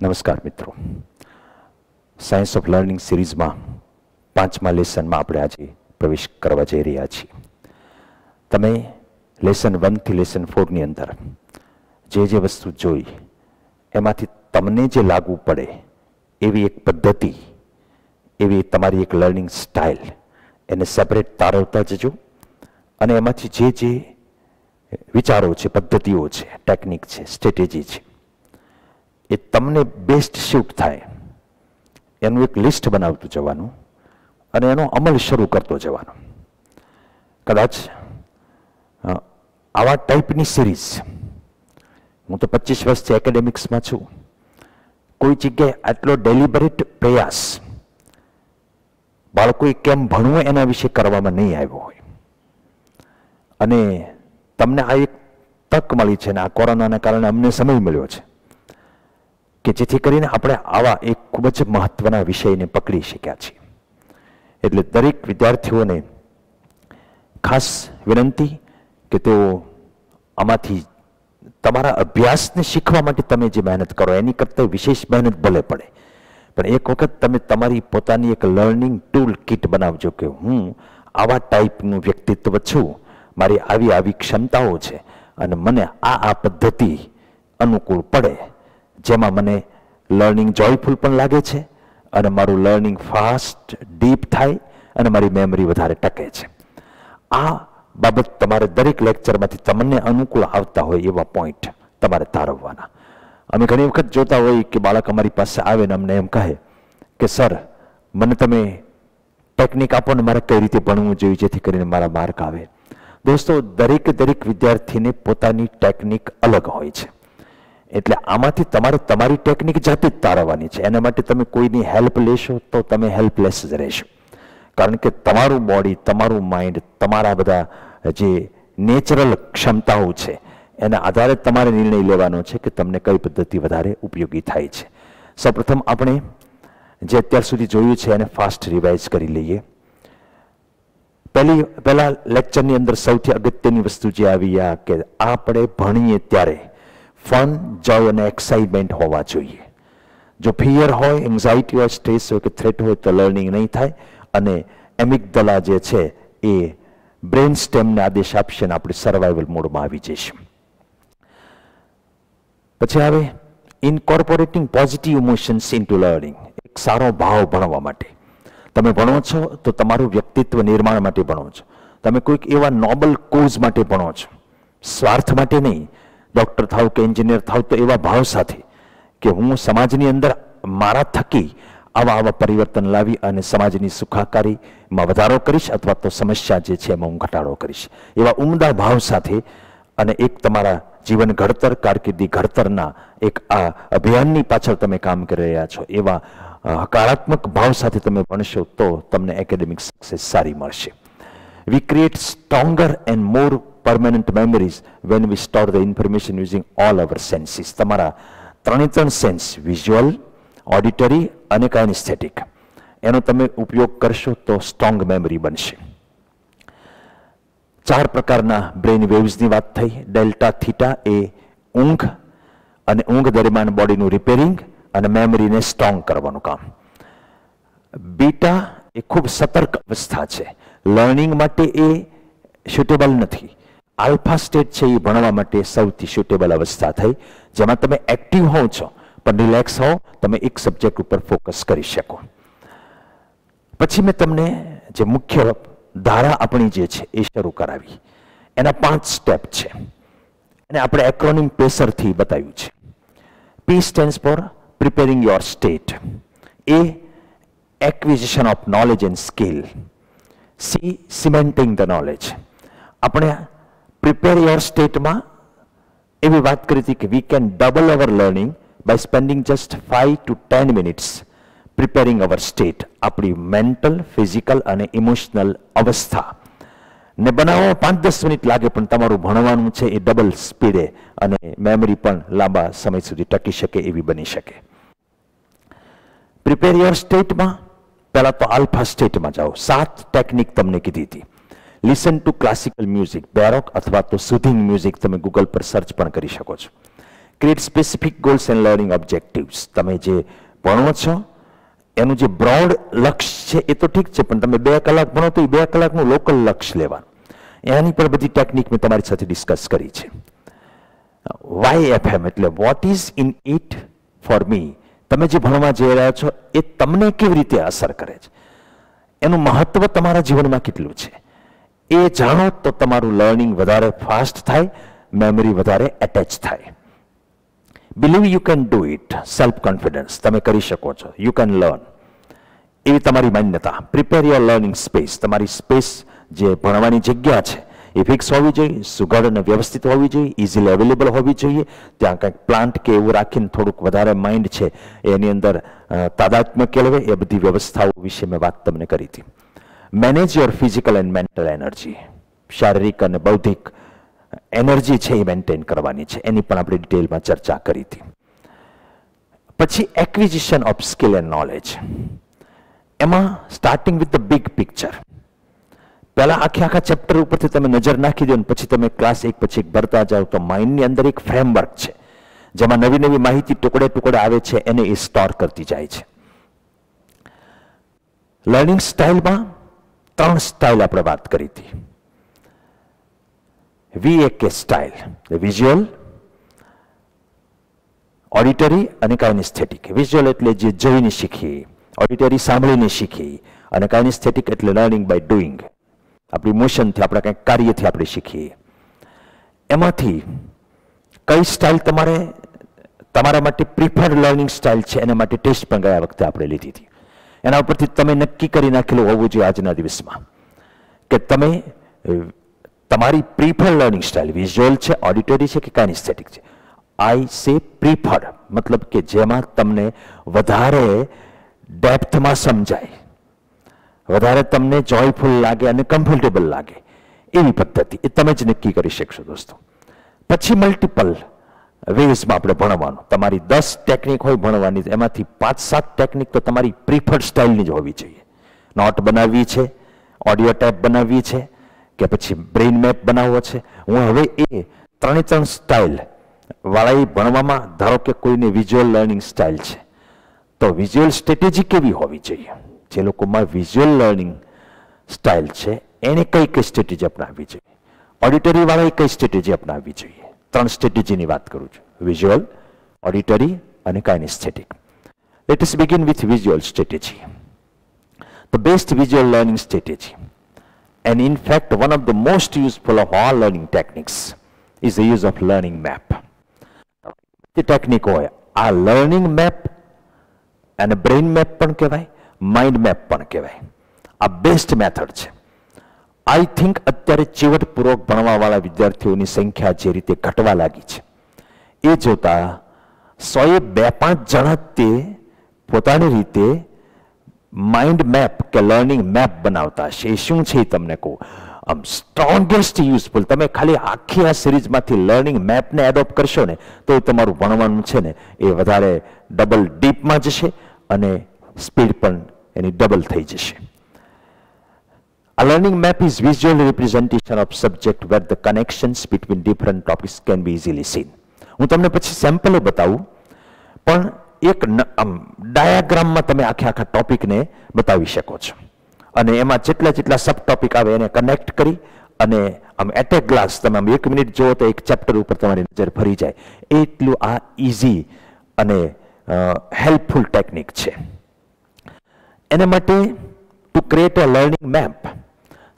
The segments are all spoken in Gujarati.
નમસ્કાર મિત્રો, સાયન્સ ઓફ લર્નિંગ સિરીઝમાં 5મા લેસનમાં આપણે આજે પ્રવેશ કરવા જઈ રહ્યા છીએ. તમે લેસન 1 થી લેસન 4 ની અંદર જે વસ્તુ જોઈ એમાંથી તમને જે લાગુ પડે એવી એક પદ્ધતિ, એવી તમારી એક લર્નિંગ સ્ટાઇલ એને સેપરેટ તારવતા જજો અને એમાંથી જે વિચારો છે, પદ્ધતિઓ છે, ટેકનિક છે, સ્ટ્રેટેજી છે, એ તમને બેસ્ટ શૂટ થાય એનું એક લિસ્ટ બનાવતું જવાનું અને એનો અમલ શરૂ કરતો જવાનો. કદાચ આવા ટાઈપની સિરીઝ, હું તો 25 વર્ષથી એકેડેમિક્સમાં છું, કોઈ જગ્યાએ આટલો ડેલિબરેટ પ્રયાસ બાળકોએ કેમ ભણવું એના વિશે કરવામાં નહીં આવ્યો હોય. અને તમને આ એક તક મળી છે ને આ કોરોનાના કારણે અમને સમય મળ્યો છે કે જેથી કરીને આપણે આવા એક ખૂબ જ મહત્વના વિષયને પકડી શક્યા છીએ. એટલે દરેક વિદ્યાર્થીઓને ખાસ વિનંતી કે તેઓ આમાંથી તમારા અભ્યાસને શીખવા માટે તમે જે મહેનત કરો એની કરતાં વિશેષ મહેનત ભલે પડે, પણ એક વખત તમે તમારી પોતાની એક લર્નિંગ ટૂલ કિટ બનાવજો કે હું આવા ટાઈપનું વ્યક્તિત્વ છું, મારી આવી ક્ષમતાઓ છે અને મને આ પદ્ધતિ અનુકૂળ પડે જેમાં મને લર્નિંગ જોયફુલ પણ લાગે છે અને મારું લર્નિંગ ફાસ્ટ ડીપ થાય અને મારી મેમરી વધારે ટકે છે. આ બાબત તમારે દરેક લેક્ચરમાંથી તમને અનુકૂળ આવતા હોય એવા પોઈન્ટ તમારે તારવવાના. અમે ઘણી વખત જોતા હોઈએ કે બાળક અમારી પાસે આવે ને અમને એમ કહે કે સર મને તમે ટેકનિક આપો ને મારે કઈ રીતે ભણવું જોઈએ જેથી કરીને મારા માર્ક આવે. દોસ્તો, દરેક વિદ્યાર્થીને પોતાની ટેકનિક અલગ હોય છે, એટલે આમાંથી તમારે તમારી ટેકનિક જાતે જ તારવવાની છે. એના માટે તમે કોઈની હેલ્પ લેશો તો તમે હેલ્પલેસ જ રહેશો, કારણ કે તમારું બોડી, તમારું માઇન્ડ, તમારા બધા જે નેચરલ ક્ષમતાઓ છે એના આધારે તમારે નિર્ણય લેવાનો છે કે તમને કઈ પદ્ધતિ વધારે ઉપયોગી થાય છે. સૌપ્રથમ આપણે જે અત્યાર સુધી જોયું છે એને ફાસ્ટ રિવાઇઝ કરી લઈએ. પહેલા લેક્ચરની અંદર સૌથી અગત્યની વસ્તુ જે આવી આ કે આપણે ભણીએ ત્યારે ફન, જોય અને એક્સાઇટમેન્ટ હોવા જોઈએ. જો ફિયર હોય, એન્ઝાઇટી હોય, સ્ટ્રેસ હોય કે થ્રેટ હોય તો લર્નિંગ નહીં થાય અને એમિગદલા જે છે એ બ્રેન સ્ટેમને આદેશ આપશે અને આપણે સર્વાઈવલ મોડમાં આવી જઈશું. પછી આવે ઇન્કોર્પોરેટિંગ પોઝિટિવ ઇમોશન્સ ઇન્ટુ લર્નિંગ. એક સારો ભાવ ભણવા માટે તમે ભણો છો તો તમારું વ્યક્તિત્વ નિર્માણ માટે ભણો છો, તમે કોઈક એવા નોબલ કોઝ માટે ભણો છો, સ્વાર્થ માટે નહીં. ડૉક્ટર થાવ કે એન્જિનિયર થાવ તો એવા ભાવ સાથે કે હું સમાજની અંદર મારા થકી આવા પરિવર્તન લાવી અને સમાજની સુખાકારીમાં વધારો કરીશ અથવા તો સમસ્યા જે છે એમાં હું ઘટાડો કરીશ, એવા ઉમદા ભાવ સાથે અને એક તમારા જીવન ઘડતર, કારકિર્દી ઘડતરના એક આ અભિયાનની પાછળ તમે કામ કરી રહ્યા છો એવા હકારાત્મક ભાવ સાથે તમે ભણશો તો તમને એકેડેમિક સક્સેસ સારી મળશે. We create stronger and more permanent memories when we store the information using all our senses. તમારા ત્રણ સેન્સ, વિઝ્યુઅલ, ઓડિટરી અને કાઇનેસ્થેટિક, એનો તમે ઉપયોગ કરશો તો સ્ટ્રોંગ મેમરી બનશે. 4 પ્રકારના બ્રેન વેવ્સની વાત થઈ. ડેલ્ટા, થીટા એ ઊંઘ અને ઊંઘ દરમિયાન બોડીનું રિપેરિંગ અને મેમરીને સ્ટ્રોંગ કરવાનું કામ. બીટા એ ખૂબ સતર્ક અવસ્થા છે, લર્નિંગ માટે એ સુટેબલ નથી. આલ્ફા સ્ટેટ છે એ ભણવા માટે સૌથી સુટેબલ અવસ્થા થઈ, જેમાં તમે એક્ટિવ હોવ છો પણ રિલેક્સ હો, તમે એક સબ્જેક્ટ ઉપર ફોકસ કરી શકો. પછી મેં તમને જે મુખ્ય ધારા આપણી જે છે એ શરૂ કરાવી. એના 5 સ્ટેપ છે અને આપણે એક્રોનિમ પેસરથી બતાવ્યું છે. P stands for preparing your state. A, acquisition of knowledge and skill. C, cementing the knowledge. આપણે પ્રિપેર યોર સ્ટેટમાં એવી વાત કરી હતી કે we can double our learning by spending just 5 to 10 minutes preparing our state. આપણી મેન્ટલ, ફિઝિકલ અને ઇમોશનલ અવસ્થા ને બનાવવામાં 5-10 મિનિટ લાગે પણ તમારું ભણવાનું છે એ ડબલ સ્પીડે અને મેમરી પણ લાંબા સમય સુધી ટકી શકે એવી બની શકે. પ્રિપેર યોર સ્ટેટમાં પહેલા તો આલ્ફા સ્ટેટમાં જાઓ. 7 ટેકનિક તમને કીધી હતી. Listen to classical music, baroque અથવા તો સુધિંગ મ્યુઝિક તમે ગૂગલ પર સર્ચ પણ કરી શકો છો. Create specific goals and learning objectives. તમે જે ભણો છો એનું જે બ્રોડ લક્ષ્ય છે એ તો ઠીક છે, પણ તમે 2 કલાક ભણો તો એ 2 કલાકનું લોકલ લક્ષ્ય લેવાનું. એની પર બધી ટેકનિક મેં તમારી સાથે ડિસ્કસ કરી છે. YFM એટલે what is in it for મી. તમે જે ભણવા જઈ રહ્યા છો એ તમને કેવી રીતે અસર કરે છે, એનું મહત્વ તમારા જીવનમાં કેટલું છે એ જાણો તો તમારું લર્નિંગ વધારે ફાસ્ટ થાય, મેમરી વધારે એટેચ થાય. Believe you can do it. Self confidence, તમે કરી શકો છો. યુ કેન લર્ન, એવી તમારી માન્યતા. Prepare your learning space. તમારી સ્પેસ જે ભણવાની જગ્યા છે એ ફિક્સ હોવી જોઈએ, સુઘડ અને વ્યવસ્થિત હોવી જોઈએ, ઇઝીલી અવેલેબલ હોવી જોઈએ. ત્યાં કંઈક પ્લાન્ટ કે એવું રાખીને થોડુંક વધારે માઇન્ડ છે એની અંદર તાદાત્મ્ય કેળવે, એ બધી વ્યવસ્થાઓ વિશે મેં વાત તમને કરી હતી. Manage your physical and mental energy. શારીરિક અને બૌદ્ધિક એનર્જી છે એ મેન્ટેન કરવાની છે, એની પણ આપણે ડિટેલમાં ચર્ચા કરી હતી. પછી acquisition of skill and knowledge. એમાં starting with the big picture. પહેલા આખા ચેપ્ટર ઉપરથી તમે નજર નાખી દો ને પછી તમે ક્લાસ એક પછી એક ભરતા જાઓ તો માઇન્ડની અંદર એક ફ્રેમવર્ક છે જેમાં નવી નવી માહિતી ટુકડે ટુકડે આવે છે, એને એ સ્ટોર કરતી જાય છે. લર્નિંગ સ્ટાઇલમાં 3 સ્ટાઇલ આપણે વાત કરી હતી. VAK સ્ટાઇલ, વિઝ્યુઅલ, ઓડિટરી અને કાઇનેસ્થેટિક. વિઝ્યુઅલ એટલે જે જોઈને શીખીએ, ઓડિટરી સાંભળીને શીખીએ, અને કાઇનેસ્થેટિક એટલે લર્નિંગ બાય ડુઈંગ. આપણી મોશનથી, આપણા કંઈક કાર્યથી આપણે શીખીએ. એમાંથી કઈ સ્ટાઇલ તમારા માટે પ્રિફર્ડ લર્નિંગ સ્ટાઇલ છે એના માટે ટેસ્ટ પણ ગયા વખતે આપણે લીધી હતી. એના ઉપરથી તમે નક્કી કરી નાખેલું હોવું જોઈએ આજના દિવસમાં કે તમે તમારી પ્રિફર્ડ લર્નિંગ સ્ટાઇલ વિઝ્યુઅલ છે, ઓડિટરી છે કે કાઇનેસ્થેટિક છે. આઈ સે પ્રિફર્ડ, મતલબ કે જેમાં તમને વધારે ડેપ્થમાં સમજાય, વધારે તમને જોયફુલ લાગે અને કમ્ફર્ટેબલ લાગે એવી પદ્ધતિ એ તમે જ નક્કી કરી શકશો દોસ્તો. પછી મલ્ટિપલ વેઝમાં આપણે ભણવાનું. તમારી 10 ટેકનિક હોય ભણવાની, એમાંથી 5-7 ટેકનિક તો તમારી પ્રિફર્ડ સ્ટાઇલની જ હોવી જોઈએ. નોટ બનાવવી છે, ઓડિયો ટેપ બનાવવી છે કે પછી બ્રેઇન મેપ બનાવવો છે. હું હવે એ 3 સ્ટાઇલ વાળા ભણવામાં, ધારો કે કોઈને વિઝ્યુઅલ લર્નિંગ સ્ટાઇલ છે તો વિઝ્યુઅલ સ્ટ્રેટેજી કેવી હોવી જોઈએ, જે લોકોમાં વિઝ્યુઅલ લર્નિંગ સ્ટાઇલ છે એને કઈ સ્ટ્રેટેજી અપનાવવી જોઈએ, ઓડિટરી વાળાએ કઈ સ્ટ્રેટેજી અપનાવવી જોઈએ. 3 સ્ટ્રેટેજીની વાત કરું છું, વિઝ્યુઅલ, ઓડિટરી અને kinesthetic. Let us begin with visual strategy. The best visual learning strategy, and in fact one of the most useful of all learning techniques, is the use of learning map. The technique હોય આ લર્નિંગ મેપ અને બ્રેઇન મેપ પણ કહેવાય, માઇન્ડ મેપ પણ કહેવાય. આ બેસ્ટ મેથડ છે. આઈ થિંક અત્યારે ચીવટપૂર્વક ભણવાવાળા વિદ્યાર્થીઓની સંખ્યા જે રીતે ઘટવા લાગી છે એ જોતા 100એ 2-5 જણા તે પોતાની રીતે માઇન્ડ મેપ કે લર્નિંગ મેપ બનાવતા હશે. એ શું છે તમને કહું, આમ સ્ટ્રોંગેસ્ટ યુઝફુલ. તમે ખાલી આખી આ સિરીઝમાંથી લર્નિંગ મેપને એડોપ્ટ કરશો ને તો એ તમારું ભણવાનું છે ને એ વધારે ડબલ ડીપમાં જશે અને સ્પીડ પણ એની ડબલ થઈ જશે. A learning map is visual representation of subject where the connections between different topics can be easily seen. હું તમને પછી સેમ્પલ બતાવું, પણ એક ડાયાગ્રામમાં તમે આખા ટોપિકને બતાવી શકો છો અને એમાં જેટલા સબ ટોપિક આવે એને કનેક્ટ કરી અને આમ એટ એ ગ્લાસ તમે આમ 1 મિનિટ જુઓ તો એક ચેપ્ટર ઉપર તમારી નજર ફરી જાય. એટલું આ ઇઝી અને હેલ્પફુલ ટેકનિક છે. એના માટે to create a learning map,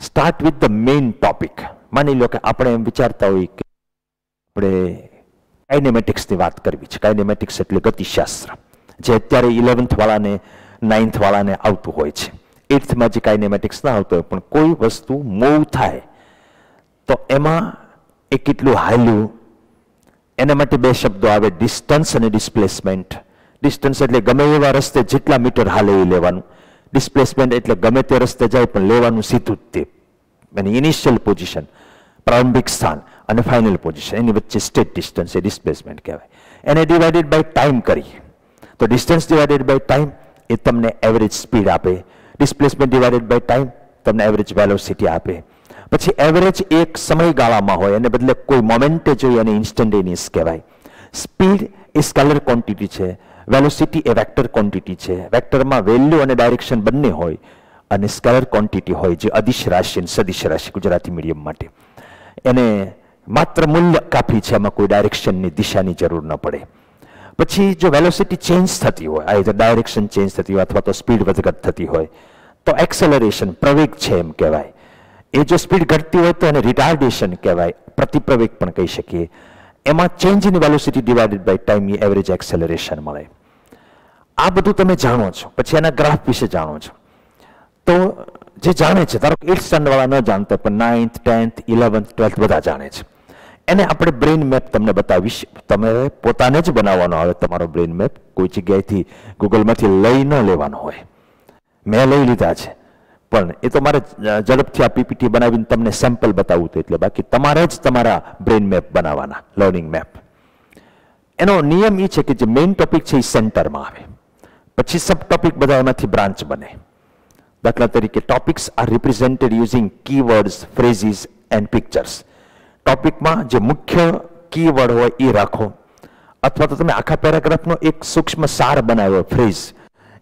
start with the main topic. માની લો કે આપણે એમ વિચારતા હોઈએ કે આપણે કાઇનેમેટિક્સની વાત કરવી છે. કાઇનેમેટિક્સ એટલે ગતિશાસ્ત્ર, જે અત્યારે 11th વાળાને 9th વાળાને આવતું હોય છે. 8thમાં જે કાઇનેમેટિક્સ ના આવતું હોય, પણ કોઈ વસ્તુ મૂવ થાય તો એમાં એ કેટલું હાલ્યું એના માટે 2 શબ્દો આવે, ડિસ્ટન્સ અને ડિસ્પ્લેસમેન્ટ. ડિસ્ટન્સ એટલે ગમે એવા રસ્તે જેટલા મીટર હાલે એ લેવાનું. ડિસ્પ્લેસમેન્ટ એટલે ગમે તે રસ્તે જાય પણ લેવાનું સીધું જ તે. એની ઇનિશિયલ પોઝિશન, પ્રારંભિક સ્થાન અને ફાઇનલ પોઝિશન, એની વચ્ચે સ્ટેટ ડિસ્ટન્સ એ ડિસ્પ્લેસમેન્ટ કહેવાય. એને ડિવાઇડેડ બાય ટાઈમ કરી તો ડિસ્ટન્સ ડિવાઇડેડ બાય ટાઈમ એ તમને એવરેજ સ્પીડ આપે. ડિસ્પ્લેસમેન્ટ ડિવાઇડેડ બાય ટાઈમ તમને એવરેજ વેલોસિટી આપે. પછી એવરેજ એક સમયગાળામાં હોય, એને બદલે કોઈ મોમેન્ટે જોઈએ અને ઇન્સ્ટન્ટેનિયસ કહેવાય. સ્પીડ એ સ્કેલર ક્વોન્ટિટી છે, વેલોસિટી એ વેક્ટર ક્વોન્ટિટી છે. વેક્ટરમાં વેલ્યુ અને ડાયરેક્શન બંને હોય અને સ્કેલર ક્વોન્ટિટી હોય જે અદિશ રાશિ અને સદિશ રાશિ ગુજરાતી મીડિયમ માટે. એને માત્ર મૂલ્ય કાફી છે, એમાં કોઈ ડાયરેક્શનની દિશાની જરૂર ન પડે. પછી જો વેલોસિટી ચેન્જ થતી હોય, આ રીતે ડાયરેક્શન ચેન્જ થતી હોય અથવા તો સ્પીડ વધઘટ થતી હોય તો એક્સેલરેશન પ્રવેગ છે એમ કહેવાય. એ જો સ્પીડ ઘટતી હોય તો એને રિટાર્ડેશન કહેવાય, પ્રતિપ્રવેગ પણ કહી શકીએ. એમાં change in velocity divided by time એ એવરેજ એક્સેલરેશન મળે. આ બધું તમે જાણો છો. પછી એના ગ્રાફ વિશે જાણો છો. તો જે જાણે છે, ધારો કે 8th સ્ટાન્ડર્ડ વાળા ન જાણતા પણ 9th 10th 11th 12th બધા જાણે છે. એને આપણે બ્રેઇન મેપ તમને બતાવીશ. તમે પોતાને જ બનાવવાનો આવે તમારો બ્રેઇન મેપ, કોઈ જગ્યાએથી ગૂગલમાંથી લઈ ન લેવાનો હોય. મેં લઈ લીધા છે પણ એ તો મારે ઝડપથી આ પીપીટી બનાવીને તમને સેમ્પલ બતાવવું હતું એટલે, બાકી તમારે જ તમારા બ્રેઇન મેપ બનાવવાના, લર્નિંગ મેપ. એનો નિયમ એ છે કે જે મેઇન ટોપિક છે એ સેન્ટરમાં આવે, પછી સબ ટોપિક બધા એમાંથી બ્રાન્ચ બને. દાખલા તરીકે topics are represented using keywords, phrases and pictures. ટોપિકમાં જે મુખ્ય કીવર્ડ હોય એ રાખો, અથવા તો તમે આખા પેરેગ્રાફનો એક સૂક્ષ્મ સાર બનાવ્યો ફ્રેઝ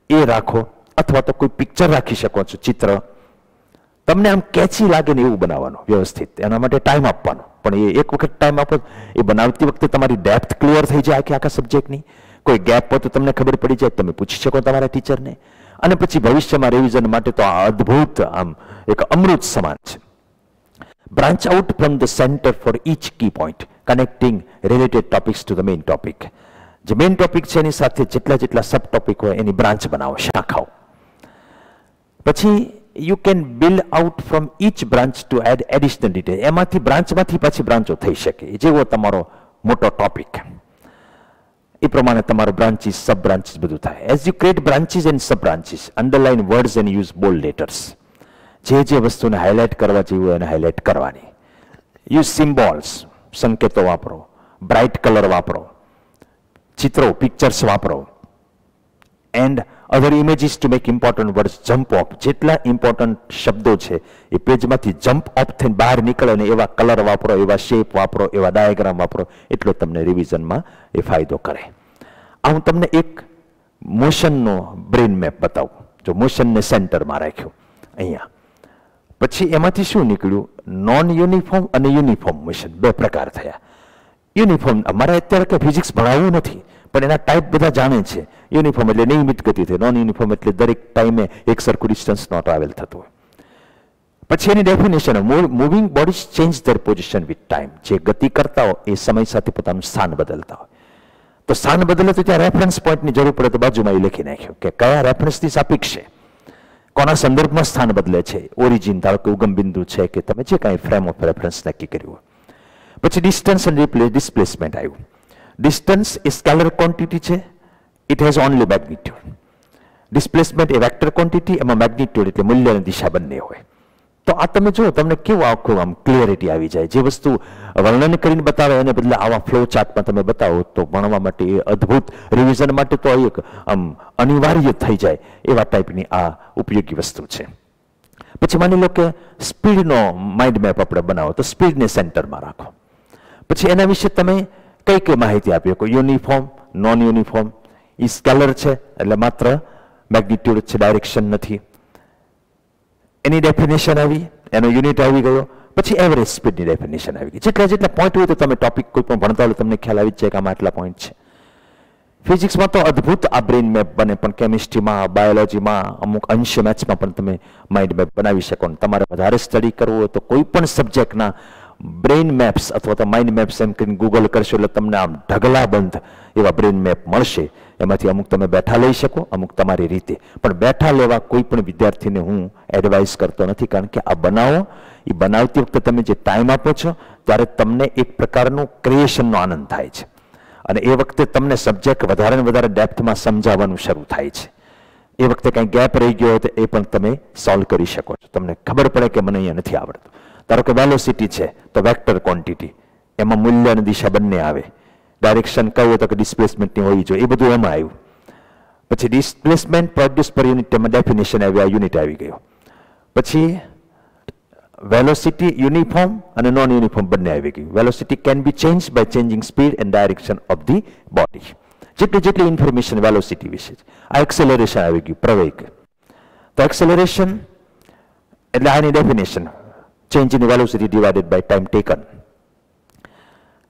એ રાખો, અથવા તો કોઈ પિક્ચર રાખી શકો છો, ચિત્ર. તમને આમ કેચી લાગે ને એવું બનાવવાનું વ્યવસ્થિત. એના માટે ટાઈમ આપવાનો, પણ એ એક વખત ટાઈમ આપો એ બનાવતી વખતે તમારી ડેપ્થ ક્લિયર થઈ જાય આખા સબ્જેક્ટની. કોઈ ગેપ હોય તો તમને ખબર પડી જાય, તમે પૂછી શકો તમારા ટીચરને. અને પછી ભવિષ્યમાં રિવિઝન માટે તો આ અદ્ભુત આમ એક અમૃત સમાન છે. Branch out from the centre for each key point connecting related topics to the main topic. જે મેઇન ટોપિક છે એની સાથે જેટલા જેટલા સબ ટોપિક હોય એની બ્રાન્ચ બનાવો, શાખાઓ. પછી you can build out from each branch to add additional detail. એમાંથી બ્રાન્ચમાંથી પાછી બ્રાન્ચો થઈ શકે, જેવો તમારો મોટો ટોપિક એ પ્રમાણે તમારો બ્રાન્ચીસ, સબ બ્રાન્ચીસ બધું થાય. As you create branches and sub branches, underline words and use bold letters. જે વસ્તુને હાઇલાઇટ કરવા જેવું હોય એને હાઇલાઇટ કરવાની. યુઝ સિમ્બોલ્સ, સંકેતો વાપરો, બ્રાઇટ કલર વાપરો, ચિત્રો, પિક્ચર્સ વાપરો. And other images to make important words jump of. જેટલા ઇમ્પોર્ટન્ટ શબ્દો છે એ પેજમાંથી જમ્પ ઓફ થઈને બહાર નીકળે ને એવા કલર વાપરો, એવા શેપ વાપરો, એવા ડાયાગ્રામ વાપરો. એટલો તમને રિવિઝનમાં એ ફાયદો કરે. આ હું તમને એક મોશનનો બ્રેઇન મેપ બતાવું. જો મોશનને સેન્ટરમાં રાખ્યું અહીંયા, પછી એમાંથી શું નીકળ્યું? નોન યુનિફોર્મ અને યુનિફોર્મ મોશન, બે પ્રકાર થયા. યુનિફોર્મ અમારે અત્યારે કે ફિઝિક્સ ભણાવવું નથી, પણ એના ટાઈપ બધા જાણે છે. યુનિફોર્મ એટલે નિયમિત ગતિ થઈ, નોન યુનિફોર્મ એટલે દરેક ટાઈમે એક સરખું ડિસ્ટન્સનો ટ્રાવેલ થતો હોય. પછી એની definition, moving bodies change their position with time. જે ગતિ કરતા હોય એ સમય સાથે પોતાનું સ્થાન બદલતા હોય. તો સ્થાન બદલે તો ત્યાં રેફરન્સ પોઈન્ટની જરૂર પડે, તો બાજુમાં એ લખી નાખ્યું કે કયા રેફરન્સની સાપેક્ષ છે, કોના સંદર્ભમાં સ્થાન બદલે છે, ઓરિજિન, ધારો કે ઉગમ બિંદુ છે કે તમે જે કાંઈ ફ્રેમ ઓફ રેફરન્સ નક્કી કર્યું હોય. પછી ડિસ્ટન્સ અને ડિસ્પ્લેસમેન્ટ આવ્યું. ડિસ્ટન્સ એ સ્કેલર ક્વોન્ટિટી છે, it has only magnitude. Displacement A vector quantity, એમાં મેગ્નિટ્યુડ એટલે મૂલ્ય અને દિશા બંને હોય. તો આ તમે જુઓ, તમને કેવું આખું આમ ક્લિયરિટી આવી જાય. જે વસ્તુ વર્ણન કરીને બતાવે એને બદલે આવા ફ્લો ચાર્ટમાં તમે બતાવો તો ભણવા માટે એ અદ્ભુત, રિવિઝન માટે તો એક આમ અનિવાર્ય થઈ જાય એવા ટાઈપની આ ઉપયોગી વસ્તુ છે. પછી માની લો કે સ્પીડનો માઇન્ડ મેપ આપણે બનાવો તો સ્પીડને સેન્ટરમાં રાખો. પછી એના વિશે તમે કઈ કઈ માહિતી આપી શકો? યુનિફોર્મ, નોન યુનિફોર્મ, એ સ્કેલર છે એટલે માત્ર મેગ્નિટ્યુડ છે, ડાયરેક્શન નથી. એની ડેફિનેશન આવી, એનો યુનિટ આવી ગયો. પછી એવરેજ સ્પીડની ડેફિનેશન આવી ગઈ. જેટલા જેટલા પોઈન્ટ હોય તો તમે ટોપિક કોઈ પણ ભણતા હોય તમને ખ્યાલ આવી જાય કે આમાં આટલા પોઈન્ટ છે. ફિઝિક્સમાં તો અદ્ભુત આ બ્રેઇન મેપ બને, પણ કેમિસ્ટ્રીમાં, બાયોલોજીમાં, અમુક અંશ મેથ્સમાં પણ તમે માઇન્ડ મેપ બનાવી શકો. તમારે વધારે સ્ટડી કરવું હોય તો કોઈ પણ સબ્જેક્ટના બ્રેઇન મેપ્સ અથવા તો માઇન્ડ મેપ્સ એમ કરીને ગૂગલ કરશો એટલે તમને આમ ઢગલાબંધ એવા બ્રેઇન મેપ મળશે. એમાંથી અમુક તમે બેઠા લઈ શકો, અમુક તમારી રીતે. પણ બેઠા લેવા કોઈ પણ વિદ્યાર્થીને હું એડવાઇસ કરતો નથી, કારણ કે આ બનાવો, એ બનાવતી વખતે તમે જે ટાઈમ આપો છો ત્યારે તમને એક પ્રકારનું ક્રિએશનનો આનંદ થાય છે. અને એ વખતે તમને સબ્જેક્ટ વધારે ને વધારે ડેપ્થમાં સમજાવવાનું શરૂ થાય છે. એ વખતે કંઈ ગેપ રહી ગયો હોય તો એ પણ તમે સોલ્વ કરી શકો છો. તમને ખબર પડે કે મને અહીંયા નથી આવડતું. ધારો કે વેલોસિટી છે તો વેક્ટર ક્વોન્ટિટી, એમાં મૂલ્ય અને દિશા બંને આવે. ડાયરેક્શન કહ્યું તો કે ડિસ્પ્લેસમેન્ટની હોવી જોઈએ, એ બધું એમાં આવ્યું. પછી ડિસ્પ્લેસમેન્ટ પ્રોડ્યુસ પર યુનિટ, એમાં ડેફિનેશન આવી, આ યુનિટ આવી ગયો. પછી વેલોસિટી યુનિફોર્મ અને નોન યુનિફોર્મ બંને આવી ગયું. Velocity can be change by changing speed and direction of the body. જેટલી ઇન્ફોર્મેશન વેલોસિટી વિશે છે. આ એક્સેલરેશન આવી ગયું, પ્રવેગ. તો એક્સેલરેશન એટલે આની definition change in velocity divided by time taken.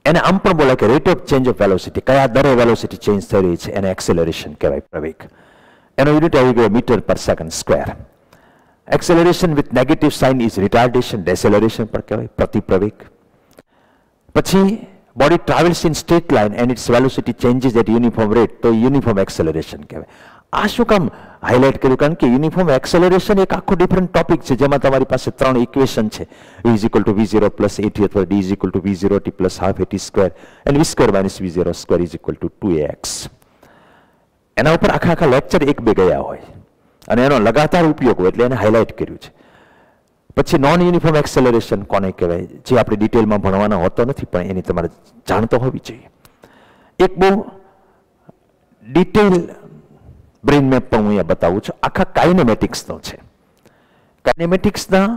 એને આમ પણ બોલાય કે rate of change of velocity, કયા દરે વેલોસિટી ચેન્જ થઈ રહી છે એને એક્સેલરેશન કહેવાય, પ્રવેગ. એનો યુનિટ આવી ગયો metre per second square. Acceleration with negative sign is retardation, deceleration પણ કહેવાય, પ્રતિપ્રવેગ. પછી body travels in straight line and its velocity changes at uniform rate, તો યુનિફોર્મ એક્સેલરેશન કહેવાય. આ શું કામ હાઇલાઇટ કર્યું? કારણ કે યુનિફોર્મ એક્સેલરેશન એક આખો ડિફરન્ટ ટોપિક છે, જેમાં તમારી પાસે 3 ઇક્વેશન છે, v is equal to v0 plus 80 અથવા d is equal to v0t plus half 80 square and v square minus v0 square is equal to 2ax. એના ઉપર આખા લેક્ચર 1-2 ગયા હોય અને એનો લગાતાર ઉપયોગ હોય એટલે એને હાઇલાઇટ કર્યું છે. પછી નોન યુનિફોર્મ એક્સેલરેશન કોને કહેવાય, જે આપણે ડિટેલમાં ભણવાના હોતો નથી, પણ એની તમારે જાણતો હોવી જોઈએ. એક બહુ ડિટેલ બ્રેઇન મેપ પણ હું અહીંયા બતાવું છું, આખા કાઇનેમેટિક્સનો છે. કાઇનેમેટિક્સના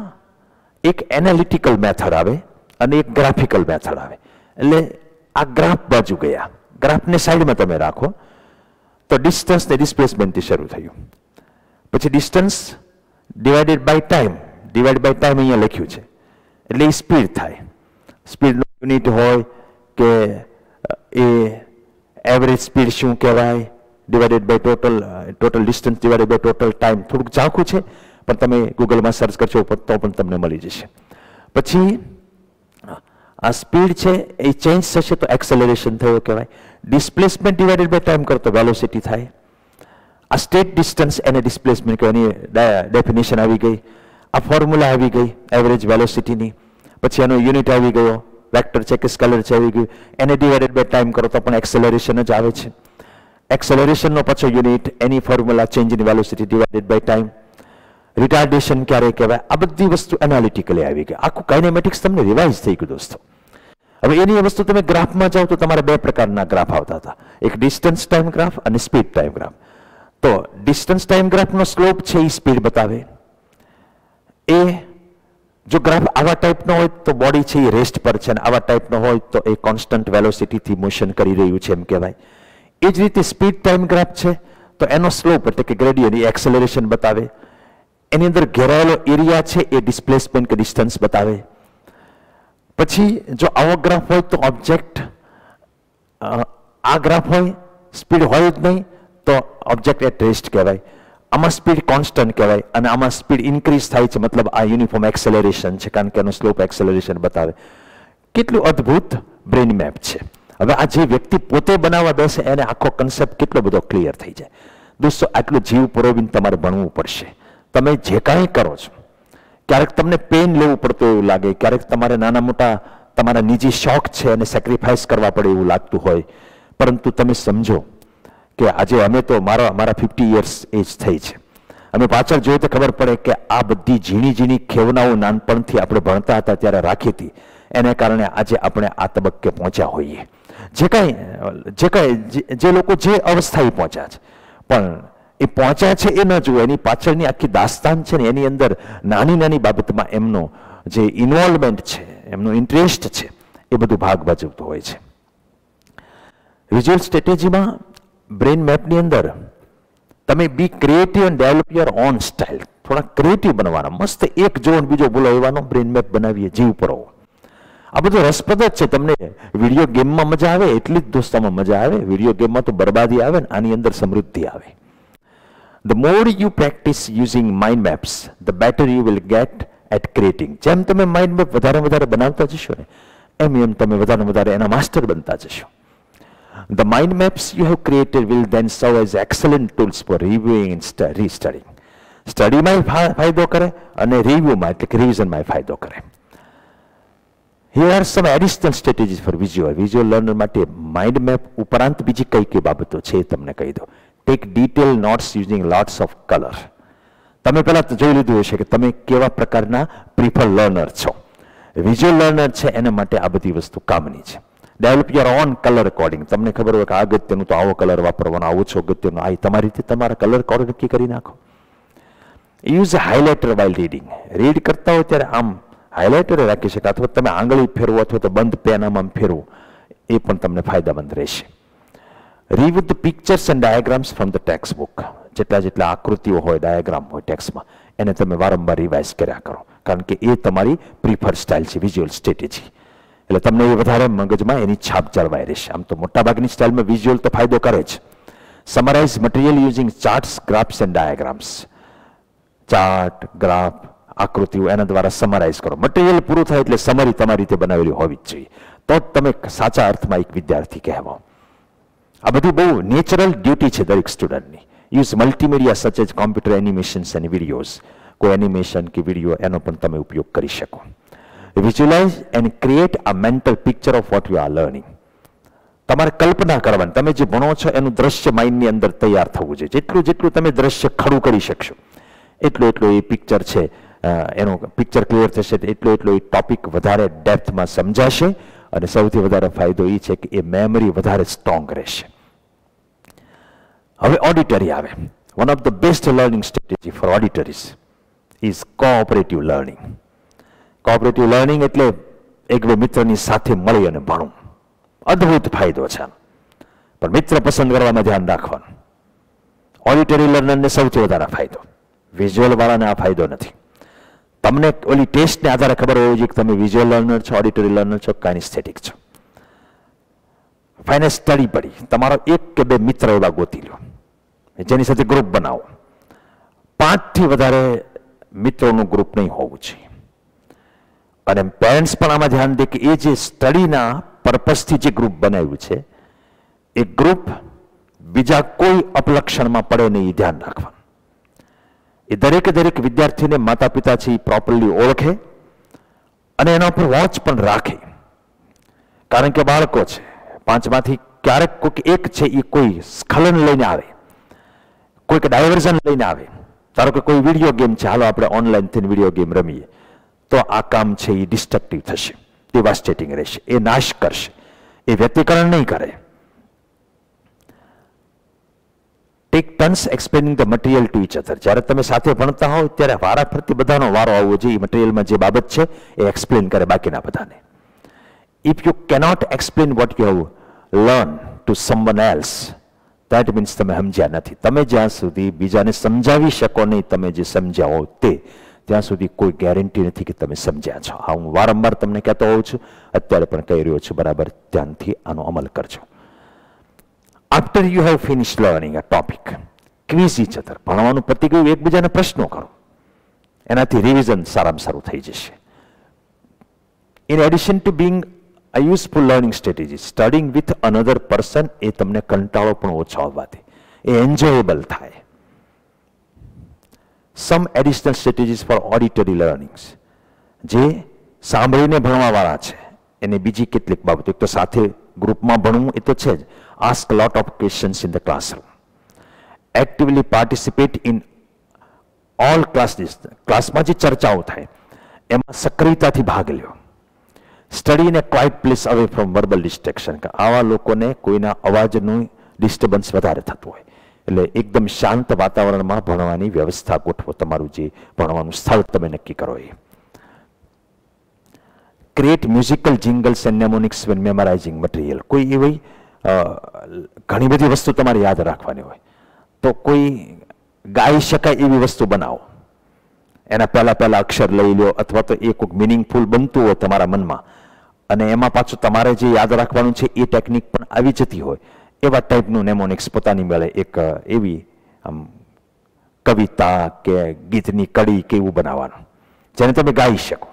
એક એનાલિટિકલ મેથડ આવે અને એક ગ્રાફિકલ મેથડ આવે. એટલે આ ગ્રાફ બાજુ ગયા, ગ્રાફને સાઈડમાં તમે રાખો તો ડિસ્ટન્સ ને ડિસ્પ્લેસમેન્ટથી શરૂ થયું. પછી distance divided by time, divide by time અહીંયા લખ્યું છે એટલે એ સ્પીડ થાય. સ્પીડનો યુનિટ હોય કે એ એવરેજ સ્પીડ શું કહેવાય, divided by total distance divided by total time. થોડુંક ઝાંખું છે પણ તમે ગૂગલમાં સર્ચ કરશો તો પણ તમને મળી જશે. પછી આ સ્પીડ છે એ ચેન્જ થશે તો એક્સેલરેશન થયો કહેવાય. ડિસ્પ્લેસમેન્ટ ડિવાઇડેડ બાય ટાઈમ કરો તો વેલોસિટી થાય. આ સ્ટેટ ડિસ્ટન્સ એને ડિસ્પ્લેસમેન્ટ કહેવાય, એની ડેફિનેશન આવી ગઈ. આ ફોર્મ્યુલા આવી ગઈ એવરેજ વેલોસિટીની. પછી એનો યુનિટ આવી ગયો, વેક્ટર છે કે સ્કેલર છે આવી ગયું. એને ડિવાઇડેડ બાય ટાઈમ કરો તો પણ એક્સેલરેશન જ આવે છે. એક્સેલરેશનનો પાછો યુનિટ, એની formula change in velocity divided by time. Retardation ક્યારે કહેવાય, આ બધી વસ્તુ એનાલિટિકલી આવી ગઈ. આખું કાઇનેમેટિક્સ તમને રિવાઇઝ થઈ ગયું દોસ્તો. હવે એની વસ્તુ તમે ગ્રાફમાં જાઓ તો તમારે 2 પ્રકારના ગ્રાફ આવતા હતા, એક ડિસ્ટન્સ ટાઈમ ગ્રાફ અને સ્પીડ ટાઈમ ગ્રાફ. તો ડિસ્ટન્સ ટાઈમ ગ્રાફનો સ્લોપ છે એ સ્પીડ બતાવે. એ જો ગ્રાફ આવા ટાઈપનો હોય તો બોડી છે એ રેસ્ટ પર છે, અને આવા ટાઈપનો હોય તો એ કોન્સ્ટન્ટ વેલોસિટીથી મોશન કરી રહ્યું છે એમ કહેવાય. એ જ રીતે સ્પીડ ટાઈમ ગ્રાફ છે તો એનો સ્લોપ એટલે કે ગ્રેડિયન્ટ એ એક્સેલરેશન બતાવે. એની અંદર ઘેરાયેલો એરિયા છે એ ડિસ્પ્લેસમેન્ટ કે ડિસ્ટન્સ બતાવે. પછી જો આવો ગ્રાફ હોય તો ઓબ્જેક્ટ, આ ગ્રાફ હોય સ્પીડ હોય જ નહીં તો ઓબ્જેક્ટ એટ રેસ્ટ કહેવાય. આમાં સ્પીડ કોન્સ્ટન્ટ કહેવાય અને આમાં સ્પીડ ઇન્ક્રીઝ થાય છે, મતલબ આ યુનિફોર્મ એક્સેલરેશન છે, કારણ કે એનો સ્લોપ એક્સેલરેશન બતાવે. કેટલું અદ્ભુત બ્રેઇન મેપ છે. હવે આ જે વ્યક્તિ પોતે બનાવવા બેસે એને આખો કન્સેપ્ટ કેટલો બધો ક્લિયર થઈ જાય. દોસ્તો આટલું જીવ પુરોવીને તમારે ભણવું પડશે. તમે જે કાંઈ કરો છો, ક્યારેક તમને પેન લેવું પડતું એવું લાગે, ક્યારેક તમારે નાના મોટા તમારા નિજી શોખ છે અને સેક્રિફાઈસ કરવા પડે એવું લાગતું હોય, પરંતુ તમે સમજો કે આજે અમે તો મારા 50 યર્સ એજ થઈ છે. અમે પાછળ જોઈએ તો ખબર પડે કે આ બધી ઝીણી ઝીણી ખેવનાઓ નાનપણથી આપણે ભણતા હતા ત્યારે રાખી હતી, એને કારણે આજે આપણે આ તબક્કે પહોંચ્યા હોઈએ. જે લોકો જે અવસ્થાએ પહોંચ્યા છે, પણ એ પહોંચ્યા છે એ ન જુએ, એની પાછળની આખી દાસ્તાન છે ને એની અંદર નાની નાની બાબતમાં એમનો જે ઇન્વોલ્વમેન્ટ છે, એમનો ઇન્ટરેસ્ટ છે, એ બધું ભાગ ભજવતું હોય છે. વિઝ્યુઅલ સ્ટ્રેટેજીમાં બ્રેઇન મેપની અંદર તમે be creative and develop your own style. થોડા ક્રિએટિવ બનવાના, મસ્ત એક જો બીજો બોલો એવાનો બ્રેઇન મેપ બનાવીએ, જીવ પરોવો. આ બધું રસપ્રદ જ છે. તમને વિડીયો ગેમમાં મજા આવે એટલી જ દોસ્તામાં મજા આવે. વિડીયો ગેમમાં તો બરબાદી આવે ને આની અંદર સમૃદ્ધિ આવે. The more you practice using mind maps, the better you will get at creating. જેમ તમે માઇન્ડ મેપ વધારે બનાવતા જશો ને એમ તમે વધારે એના માસ્ટર બનતા જશો. The mind maps you have created will then serve as excellent tools for reviewing and restudying. સ્ટડીમાં ફાયદો કરે અને રિવ્યુમાં એટલે કે રિવિઝનમાં ફાયદો કરે. Here are some additional strategies for visual learner માટે માઇન્ડ મેપ ઉપરાંત બીજી કઈ બાબતો છે એ તમને કહી દો. Take detailed notes using lots of color. તમે પહેલા તો જોઈ લીધું હશે કે તમે કેવા પ્રકારના પ્રિફર લર્નર છો. વિઝ્યુઅલ લર્નર છે એને માટે આ બધી વસ્તુ કામની છે. Develop your on colour coding. તમને ખબર હોય કે આ અગત્યનું તો આવો કલર વાપરવાનો, આવો છો અગત્યનો આ, તમારી રીતે તમારા કલર કોડ નક્કી કરી નાખો. Use highlighter while reading. Read કરતા હોય ત્યારે આમ હાઇલાઇટરે રાખી શકાય, અથવા તમે આંગળી ફેરવો અથવા તો બંધ પેન આમ ફેરવો, એ પણ તમને ફાયદામંદ રહેશે. Read the pictures and diagrams from the text book. જેટલા આકૃતિઓ હોય, ડાયાગ્રામ હોય ટેક્સ્ટમાં, એને તમે વારંવાર રિવાઇઝ કર્યા કરો, કારણ કે એ તમારી પ્રિફર સ્ટાઇલ છે, વિઝ્યુઅલ સ્ટ્રેટેજી. એટલે તમને એ વધારે મગજમાં એની છાપ જળવાઈ રહેશે. આમ તો મોટાભાગની સ્ટાઇલમાં વિઝ્યુઅલ તો ફાયદો કરે જ. Summarise material using charts, graphs and diagrams. Chart, graph, આકૃતિઓ એના દ્વારા સમરાઇઝ કરો. મટીરિયલ પૂરું થાય એટલે સમરી તમારી રીતે બનાવેલી હોવી જ જોઈએ, તો જ તમે સાચા અર્થમાં એક વિદ્યાર્થી કહેવાઓ. આ બધી બહુ નેચરલ ડ્યુટી છે દરેક સ્ટુડન્ટની. Use multimedia such as computer animations and videos. કોઈ એનિમેશન કે વિડીયો એનો પણ તમે ઉપયોગ કરી શકો. Visualize and create a mental picture of what you are learning. તમારે કલ્પના કરવાની, તમે જે ભણો છો એનું દ્રશ્ય માઇન્ડની અંદર તૈયાર થવું જોઈએ. જેટલું તમે દ્રશ્ય ખડું કરી શકશો, એટલું એ પિક્ચર છે, એનું પિક્ચર ક્લિયર થશે, એટલો એ ટોપિક વધારે ડેપ્થમાં સમજાશે, અને સૌથી વધારે ફાયદો એ છે કે એ મેમરી વધારે સ્ટ્રોંગ રહેશે. હવે ઓડિટરી આવે. One of the best learning strategy for auditories is cooperative learning. Cooperative learning એટલે એક બે મિત્રની સાથે મળી અને ભણવું. અદ્ભુત ફાયદો છે, પણ મિત્ર પસંદ કરવામાં ધ્યાન રાખવાનું. ઓડિટરી લર્નરને સૌથી વધારે ફાયદો, વિઝ્યુઅલ વાળાને આ ફાયદો નથી. તમને ઓલી ટેસ્ટને આધારે ખબર હોવી જોઈએ કે તમે વિઝ્યુઅલ લર્નર છો, ઓડિટરી લર્નર છો, કાઇનેસ્થેટિક છો. ફાઇનલ સ્ટડી પડી, તમારો એક કે બે મિત્ર એવા ગોતી લો જેની સાથે ગ્રુપ બનાવો. 5 થી વધારે મિત્રોનું ગ્રુપ નહીં હોવું જોઈએ. અને પેરેન્ટ્સ પણ આમાં ધ્યાન દે કે એ જે સ્ટડીના પર્પઝથી જે ગ્રુપ બનાવ્યું છે, એ ગ્રુપ બીજા કોઈ અપલક્ષણમાં પડે નહીં, એ ધ્યાન રાખવાનું. એ દરેક વિદ્યાર્થીને માતા પિતા છે એ પ્રોપરલી ઓળખે અને એના ઉપર વોચ પણ રાખે. કારણ કે બાળકો છે, 5માંથી ક્યારેક કોઈક એક છે એ કોઈ સ્ખલન લઈને આવે, કોઈક ડાયવર્ઝન લઈને આવે. ધારો કે કોઈ વિડીયો ગેમ છે, હાલો આપણે ઓનલાઈન થઈને વિડીયો ગેમ રમીએ, તો આ કામ છે એ ડિસ્ટ્રક્ટિવ થશે, ડિવાસ્ટેટિંગ રહેશે, એ નાશ કરશે, એ વ્યતિકરણ નહીં કરે. Take turns explaining the material to each other. જ્યારે તમે સાથે ભણતા હોવ ત્યારે વારાફરતી બધાનો વારો આવવો જોઈએ. મટીરિયલમાં જે બાબત છે એ એક્સપ્લેન કરે બાકીના બધાને. If you cannot explain vote you have learn to someone else, that means તમે સમજ્યા નથી. તમે જ્યાં સુધી બીજાને સમજાવી શકો નહીં, તમે જે સમજ્યા હો તે, ત્યાં સુધી કોઈ ગેરંટી નથી કે તમે સમજ્યા છો. આ હું વારંવાર તમને કહેતો હોઉં છું, અત્યારે પણ કહી રહ્યો છું. બરાબર ધ્યાનથી આનો અમલ કરજો. After you have finish learning a topic, quiz each other. ભણવાનું પતી ગયું, એકબીજાને પ્રશ્નો કરો, એનાથી રિવિઝન સારામાં સારું થઈ જશે. In addition to being a useful learning strategy, studying with another person, એ તમને કંટાળો પણ ઓછો આવવાથી એ એન્જોયેબલ થાય. Some additional strategies for auditory learnings. જે સાંભળીને ભણવાવાળા છે એને બીજી કેટલીક બાબતો, એક તો સાથે ગ્રુપમાં ભણવું એ તો છે જ. Ask lot of questions in the classroom. Actively participate in all classes. ક્લાસમાં જે ચર્ચાઓ થાય એમાં સક્રિયતાથી ભાગ લ્યો. Study in A quite place away from verbal destruction. આવા લોકોને કોઈના અવાજનું ડિસ્ટર્બન્સ વધારે થતું હોય, એટલે એકદમ શાંત વાતાવરણમાં ભણવાની વ્યવસ્થા ગોઠવો. તમારું જે ભણવાનું સ્થળ તમે નક્કી કરો એ. Create musical jingles and mnemonics when memorizing material. કોઈ એવી ઘણી બધી વસ્તુ તમારે યાદ રાખવાની હોય, તો કોઈ ગાઈ શકાય એવી વસ્તુ બનાવો. એના પહેલા અક્ષર લઈ લો, અથવા તો એ કોઈક મિનિંગફુલ બનતું હોય તમારા મનમાં, અને એમાં પાછું તમારે જે યાદ રાખવાનું છે એ ટેકનિક પણ આવી જતી હોય, એવા ટાઈપનું નેમોનિક્સ પોતાની મેળે એક એવી આમ કવિતા કે ગીતની કડી કે એવું બનાવવાનું જેને તમે ગાઈ શકો.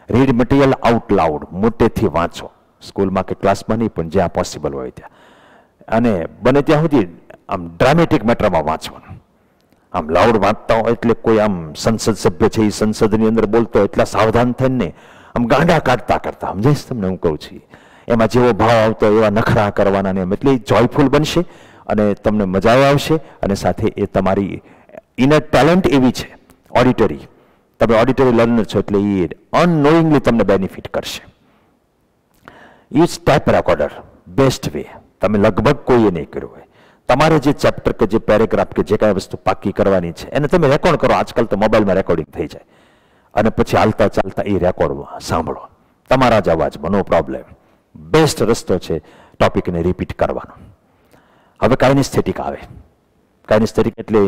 Read material out loud. મોટેથી વાંચો, સ્કૂલમાં કે ક્લાસમાં નહીં, પણ જ્યાં પોસિબલ હોય ત્યાં. અને બને ત્યાં સુધી આમ ડ્રામેટિક મેટરમાં વાંચવાનું. આમ લાઉડ વાંચતા હોય એટલે કોઈ આમ સંસદ સભ્ય છે એ સંસદની અંદર બોલતો હોય એટલા સાવધાન થઈને આમ ગાંડા કાઢતા સમજાઈશ તમને હું કહું છું. એમાં જેવો ભાવ આવતો એવા નખરા કરવાના ને એમ, એટલે જોયફુલ બનશે અને તમને મજા આવશે. અને સાથે એ તમારી ઇનર ટેલેન્ટ એવી છે ઓડિટરી, તમે ઓડિટરી લર્નર છો એટલે એ અનનોઈંગલી તમને બેનિફિટ કરશે. Use tape recorder best way. તમે લગભગ કોઈએ નહીં કર્યું હોય, તમારે જે ચેપ્ટર કે જે પેરેગ્રાફ કે જે કાંઈ વસ્તુ પાકી કરવાની છે એને તમે રેકોર્ડ કરો. આજકાલ તો મોબાઈલમાં રેકોર્ડિંગ થઈ જાય, અને પછી હાલતા ચાલતા એ રેકોર્ડમાં સાંભળો તમારા જ અવાજમાં, નો પ્રોબ્લેમ. બેસ્ટ રસ્તો છે ટોપિકને રિપીટ કરવાનો. હવે કાઇનેસ્થેટિક આવે. કાઇનેસ્થેટિક એટલે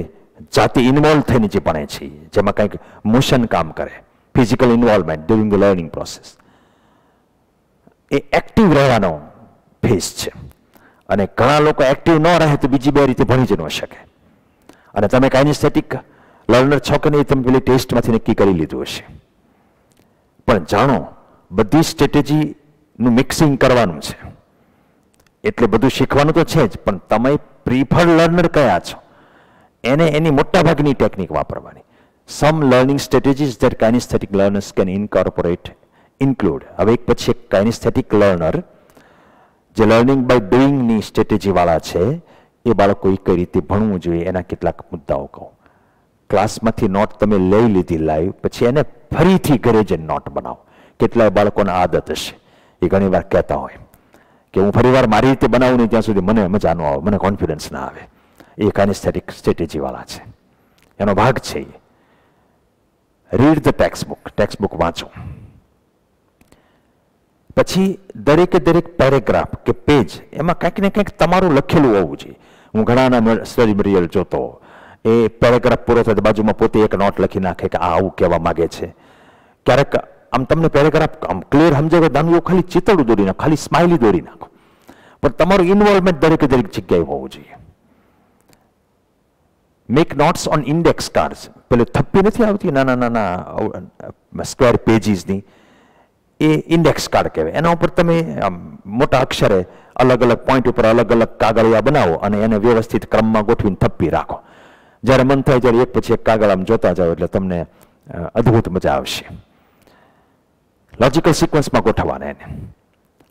જાતે ઇન્વોલ્વ થઈને જે ભણે છે, જેમાં કંઈક મોશન કામ કરે, physical involvement during the learning process. A active રહેવાનો ફેઝ છે. અને ઘણા લોકો એક્ટિવ ન રહે તો બીજી બે રીતે ભણી જ ન શકે. અને તમે કાઇનેસ્થેટિક લર્નર છો કે નહીં તમે પેલી ટેસ્ટમાંથી નક્કી કરી લીધું હશે. પણ જાણો બધી સ્ટ્રેટેજીનું મિક્સિંગ કરવાનું છે. એટલે બધું શીખવાનું તો છે જ, પણ તમે પ્રિફર્ડ લર્નર કયા છો એને એની મોટાભાગની ટેકનિક વાપરવાની. Some learning strategies that kinesthetic learners can include. હવે એક પછી એક કાઇનેસ્થેટિક લર્નર જે લર્નિંગ બાય ડુઈંગની સ્ટ્રેટેજીવાળા છે એ બાળકોએ કઈ રીતે ભણવું જોઈએ એના કેટલાક મુદ્દાઓ કહું. ક્લાસમાંથી નોટ તમે લઈ લીધી લાઈવ, પછી એને ફરીથી ઘરે જઈને નોટ બનાવો. કેટલાય બાળકોને આદત હશે, એ ઘણી વાર કહેતા હોય કે હું ફરીવાર મારી રીતે બનાવું નહીં ત્યાં સુધી મને મજા ન આવે, મને કોન્ફિડન્સ ના આવે. એ કાઇનેસ્થેટિક સ્ટ્રેટેજીવાળા છે, એનો ભાગ છે એ. રીડ ધ ટેક્સ્ટ બુક વાંચો. પછી દરેકે દરેક પેરેગ્રાફ કે પેજ એમાં કંઈક ને કંઈક તમારું લખેલું હોવું જોઈએ. હું ઘણાના સ્ટડી મટીરિયલ જોતો, એ પેરેગ્રાફ પૂરો થાય બાજુમાં પોતે એક નોટ લખી નાખે કે આ આવું કહેવા માગે છે. ક્યારેક આમ તમને પેરેગ્રાફ આમ ક્લિયર સમજાવે દાનું ખાલી ચિતડું દોરી નાખો, ખાલી સ્માઇલી દોરી નાખો, પણ તમારું ઇન્વોલ્વમેન્ટ દરેકે દરેક જગ્યાએ હોવું જોઈએ. Make notes on index cards. પેલે થપ્પી નથી આવતી નાના નાના સ્ક્વેર પેજીસની, એ ઇન્ડેક્સ કાર્ડ કહેવાય. એના ઉપર તમે મોટા અક્ષરે અલગ અલગ પોઈન્ટ ઉપર અલગ અલગ કાગળિયા બનાવો અને એને વ્યવસ્થિત ક્રમમાં ગોઠવીને થપ્પી રાખો. જ્યારે મન થાય ત્યારે એક પછી એક કાગળ આમ જોતા જાઓ એટલે તમને અદ્ભુત મજા આવશે. લોજિકલ સિક્વન્સમાં ગોઠવવાના એને.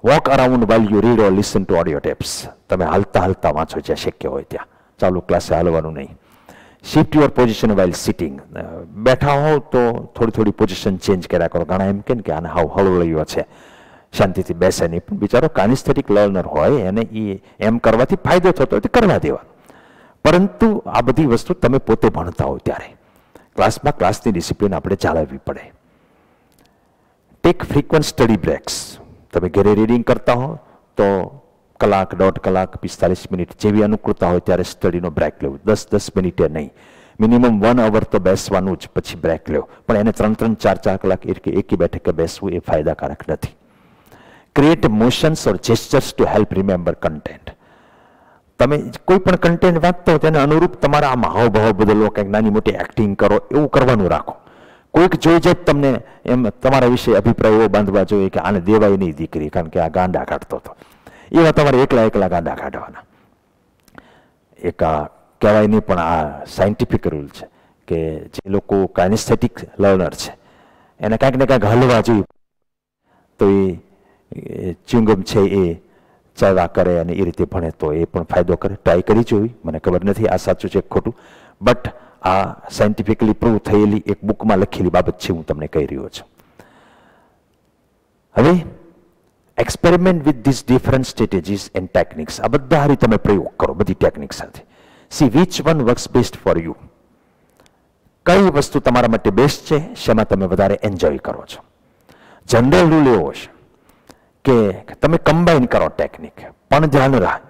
Walk around while you read or listen to audio taps. તમે હાલતા હાલતા વાંચો જ્યાં શક્ય હોય ત્યાં, ચાલુ ક્લાસે હાલવાનું નહીં. Shift your position while sitting. બેઠા હોવ તો થોડી થોડી પોઝિશન ચેન્જ કર્યા કરો. ઘણા એમ કે આને હાવ હળવળ્યો છે, શાંતિથી બેસે નહીં, પણ બિચારો કાઇનેસ્થેટિક લર્નર હોય એને એ એમ કરવાથી ફાયદો થતો હોય તો કરવા દેવાનો. પરંતુ આ બધી વસ્તુ તમે પોતે ભણતા હો ત્યારે ક્લાસમાં ક્લાસની ડિસિપ્લિન આપણે જાળવવી પડે. Take frequent study breaks. તમે ઘરે રીડિંગ કરતા હો તો કલાક, 1.5 કલાક, 45 મિનિટ જેવી અનુકૂળતા હોય ત્યારે સ્ટડીનો બ્રેક લેવું. 10 મિનિટે નહીં, મિનિમમ 1 અવર તો બેસવાનું જ, પછી બ્રેક લેવો. પણ એને 3-3, 4-4 કલાક એકી બેઠકે બેસવું એ ફાયદાકારક નથી. Create motions or gestures to help remember content. તમે કોઈ પણ કન્ટેન્ટ વાંચતો હો તેને અનુરૂપ તમારા આમ હાવભાવ બદલવો, કંઈક નાની મોટી એક્ટિંગ કરો, એવું કરવાનું રાખો. કોઈક જોઈ જાય તમને એમ તમારા વિશે અભિપ્રાય એવો બાંધવા જોઈએ કે આને દેવાય નહીં દીકરી કારણ કે આ ગાંડા કાઢતો હતો, એવા તમારે એકલા ગાંડા કાઢવાના. એક કહેવાય નહીં પણ આ સાયન્ટિફિક રૂલ છે કે જે લોકો કાઇનેસ્થેટિક લર્નર છે એને કાંઈક ને કાંઈક હલવા જોઈએ. તો એ ચ્યુંગમ છે એ ચાવ્યા કરે અને એ રીતે ભણે તો એ પણ ફાયદો કરે. ટ્રાય કરી જોઈ, મને ખબર નથી આ સાચું છે ખોટું, બટ આ સાયન્ટિફિકલી પ્રૂવ થયેલી એક બુકમાં લખેલી બાબત છે, હું તમને કહી રહ્યો છું. હવે experiment with this different strategies and techniques. આ બધા હારી તમે પ્રયોગ કરો બધી ટેકનિક સાથે. See which one works best for you. કઈ વસ્તુ તમારા માટે બેસ્ટ છે, શેમાં તમે વધારે એન્જોય કરો છો. જનરલ રૂલ એવો છે કે તમે કમ્બાઈન કરો ટેકનિક, પણ ધ્યાન રાખ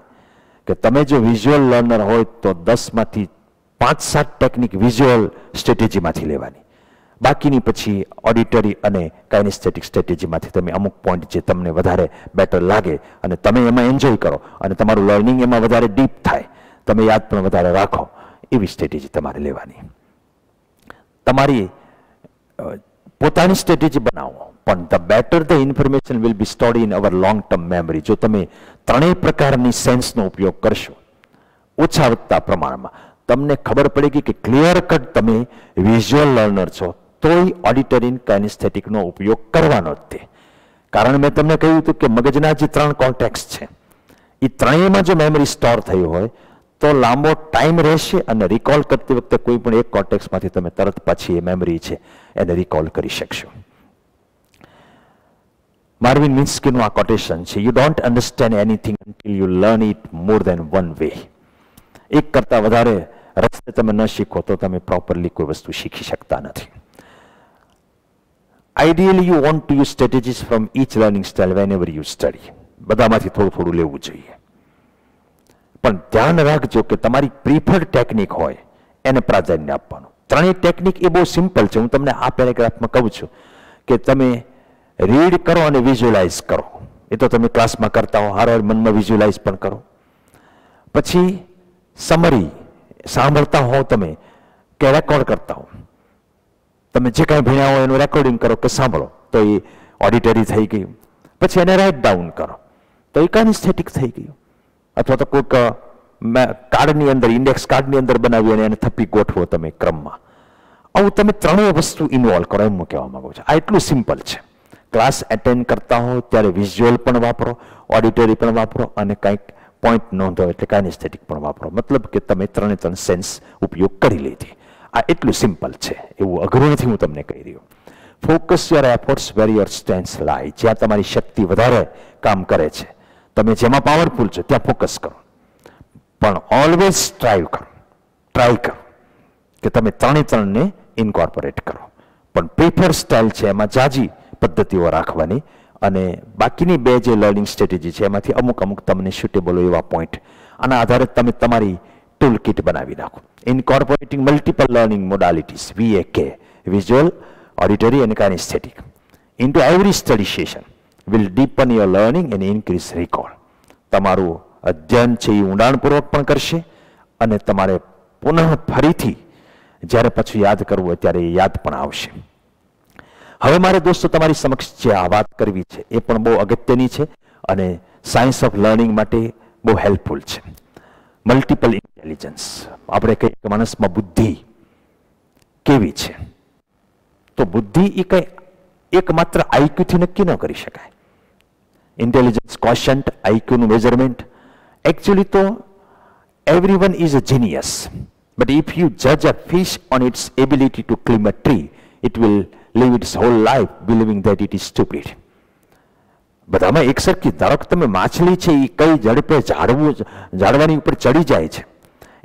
કે તમે જો વિઝ્યુઅલ લર્નર હોય તો 10માંથી 5-7 ટેકનિક વિઝ્યુઅલ સ્ટ્રેટેજીમાંથી લેવાની, બાકીની પછી ઓડિટરી અને કાઇનેસ્થેટિક સ્ટ્રેટેજીમાંથી તમે અમુક પોઈન્ટ જે તમને વધારે બેટર લાગે અને તમે એમાં એન્જોય કરો અને તમારું લર્નિંગ એમાં વધારે ડીપ થાય, તમે યાદ પણ વધારે રાખો, એવી સ્ટ્રેટેજી તમારે લેવાની. તમારી પોતાની સ્ટ્રેટેજી બનાવો, પણ the better the information will be stored in our long term memory. જો તમે ત્રણેય પ્રકારની સેન્સનો ઉપયોગ કરશો ઓછા વધતા પ્રમાણમાં, તમને ખબર પડેગી કે ક્લિયર કટ તમે વિઝ્યુઅલ લર્નર છો તોય ઓડિટરી કાઇનેસ્થેટિકનો ઉપયોગ કરવાનો જ તે. કારણ મેં તમને કહ્યું હતું કે મગજના જે 3 કોર્ટેક્સ છે એ ત્રણેયમાં જો મેમરી સ્ટોર થઈ હોય તો લાંબો ટાઈમ રહેશે અને રિકોલ કરતી વખતે કોઈ પણ એક કોર્ટેક્સમાંથી તમે તરત પાછી એ મેમરી છે એને રિકોલ કરી શકશો. માર્વિન મિન્સ્કીનું આ કોટેશન છે, you don't understand anything until you learn it more than one way. એક કરતાં વધારે રસ્તે તમે ન શીખો તો તમે પ્રોપરલી કોઈ વસ્તુ શીખી શકતા નથી. Ideally you want to use strategies from each learning style whenever you study. બધામાંથી થોડું થોડું લેવું જોઈએ, પણ ધ્યાન રાખજો કે તમારી પ્રિફર્ડ ટેકનિક હોય એને પ્રાધાન્ય આપવાનું. ત્રણેય ટેકનિક એ બહુ સિમ્પલ છે. હું તમને આ પેરેગ્રાફમાં કહું છું કે તમે રીડ કરો અને વિઝ્યુઅલાઇઝ કરો. એ તો તમે ક્લાસમાં કરતા હો, હાર મનમાં વિઝ્યુઅલાઇઝ પણ કરો. પછી સમરી સાંભળતા હો તમે કે રેકોર્ડ કરતા હો, તમે જે કાંઈ ભણ્યા હોય એનું રેકોર્ડિંગ કરો કે સાંભળો, તો એ ઓડિટરી થઈ ગયું. પછી એને રાઇટ ડાઉન કરો તો એ કાઇનેસ્થેટિક થઈ ગયું. અથવા તો કોઈક કાર્ડની અંદર, ઇન્ડેક્સ કાર્ડની અંદર બનાવી અને એને થપ્પી ગોઠવો તમે ક્રમમાં. આવું તમે ત્રણેય વસ્તુ ઇન્વોલ્વ કરો, એમ હું કહેવા માંગુ છું. આ એટલું સિમ્પલ છે. ક્લાસ એટેન્ડ કરતા હો ત્યારે વિઝ્યુઅલ પણ વાપરો, ઓડિટરી પણ વાપરો અને કંઈક પોઈન્ટ નોંધો એટલે કાઇનેસ્થેટિક પણ વાપરો. મતલબ કે તમે ત્રણે ત્રણ સેન્સ ઉપયોગ કરી લીધી. આ એટલું સિમ્પલ છે, એવું અઘરું નથી હું તમને કહી રહ્યો. Focus your efforts where your strengths lie. જ્યાં તમારી શક્તિ વધારે કામ કરે છે, તમે જેમાં પાવરફુલ છો ત્યાં ફોકસ કરો, પણ ઓલવેઝ ટ્રાય કરો કે તમે ત્રણને ઇન્કોર્પોરેટ કરો. પણ પ્રિફર સ્ટાઇલ છે એમાં જાજી પદ્ધતિઓ રાખવાની, અને બાકીની બે જે લર્નિંગ સ્ટ્રેટેજી છે એમાંથી અમુક તમને સુટેબલ હોય એવા પોઈન્ટ આના આધારે તમે તમારી ટૂલ કિટ બનાવી નાખો. Incorporating multiple learning modalities VAK, visual, auditory અને kinesthetic, into every study session will deepen your learning and increase recall. તમારું અધ્યયન છે એ ઊંડાણપૂર્વક પણ કરશે અને તમારે પુનઃ ફરીથી જ્યારે પછી યાદ કરવું હોય ત્યારે એ યાદ પણ આવશે. હવે મારે દોસ્તો તમારી સમક્ષ જે આ વાત કરવી છે એ પણ બહુ અગત્યની છે અને સાયન્સ ઓફ લર્નિંગ માટે બહુ હેલ્પફુલ છે. Multiple intelligence. આપણે કહીએ કે માણસમાં બુદ્ધિ કેવી છે, તો બુદ્ધિ એ કંઈ એકમાત્ર આઈક્યુથી નક્કી ન કરી શકાય. ઇન્ટેલિજન્સ કોશન્ટ, આઈક્યુનું મેઝરમેન્ટ. એકચ્યુઅલી તો everyone is a genius, but if you judge a fish on its ability to climb a tree, it will live its whole life believing that it is stupid. બધામાં એક સરખી. ધારો કે તમે માછલી છે એ કઈ ઝડપે ઝાડવાની ઉપર ચડી જાય છે,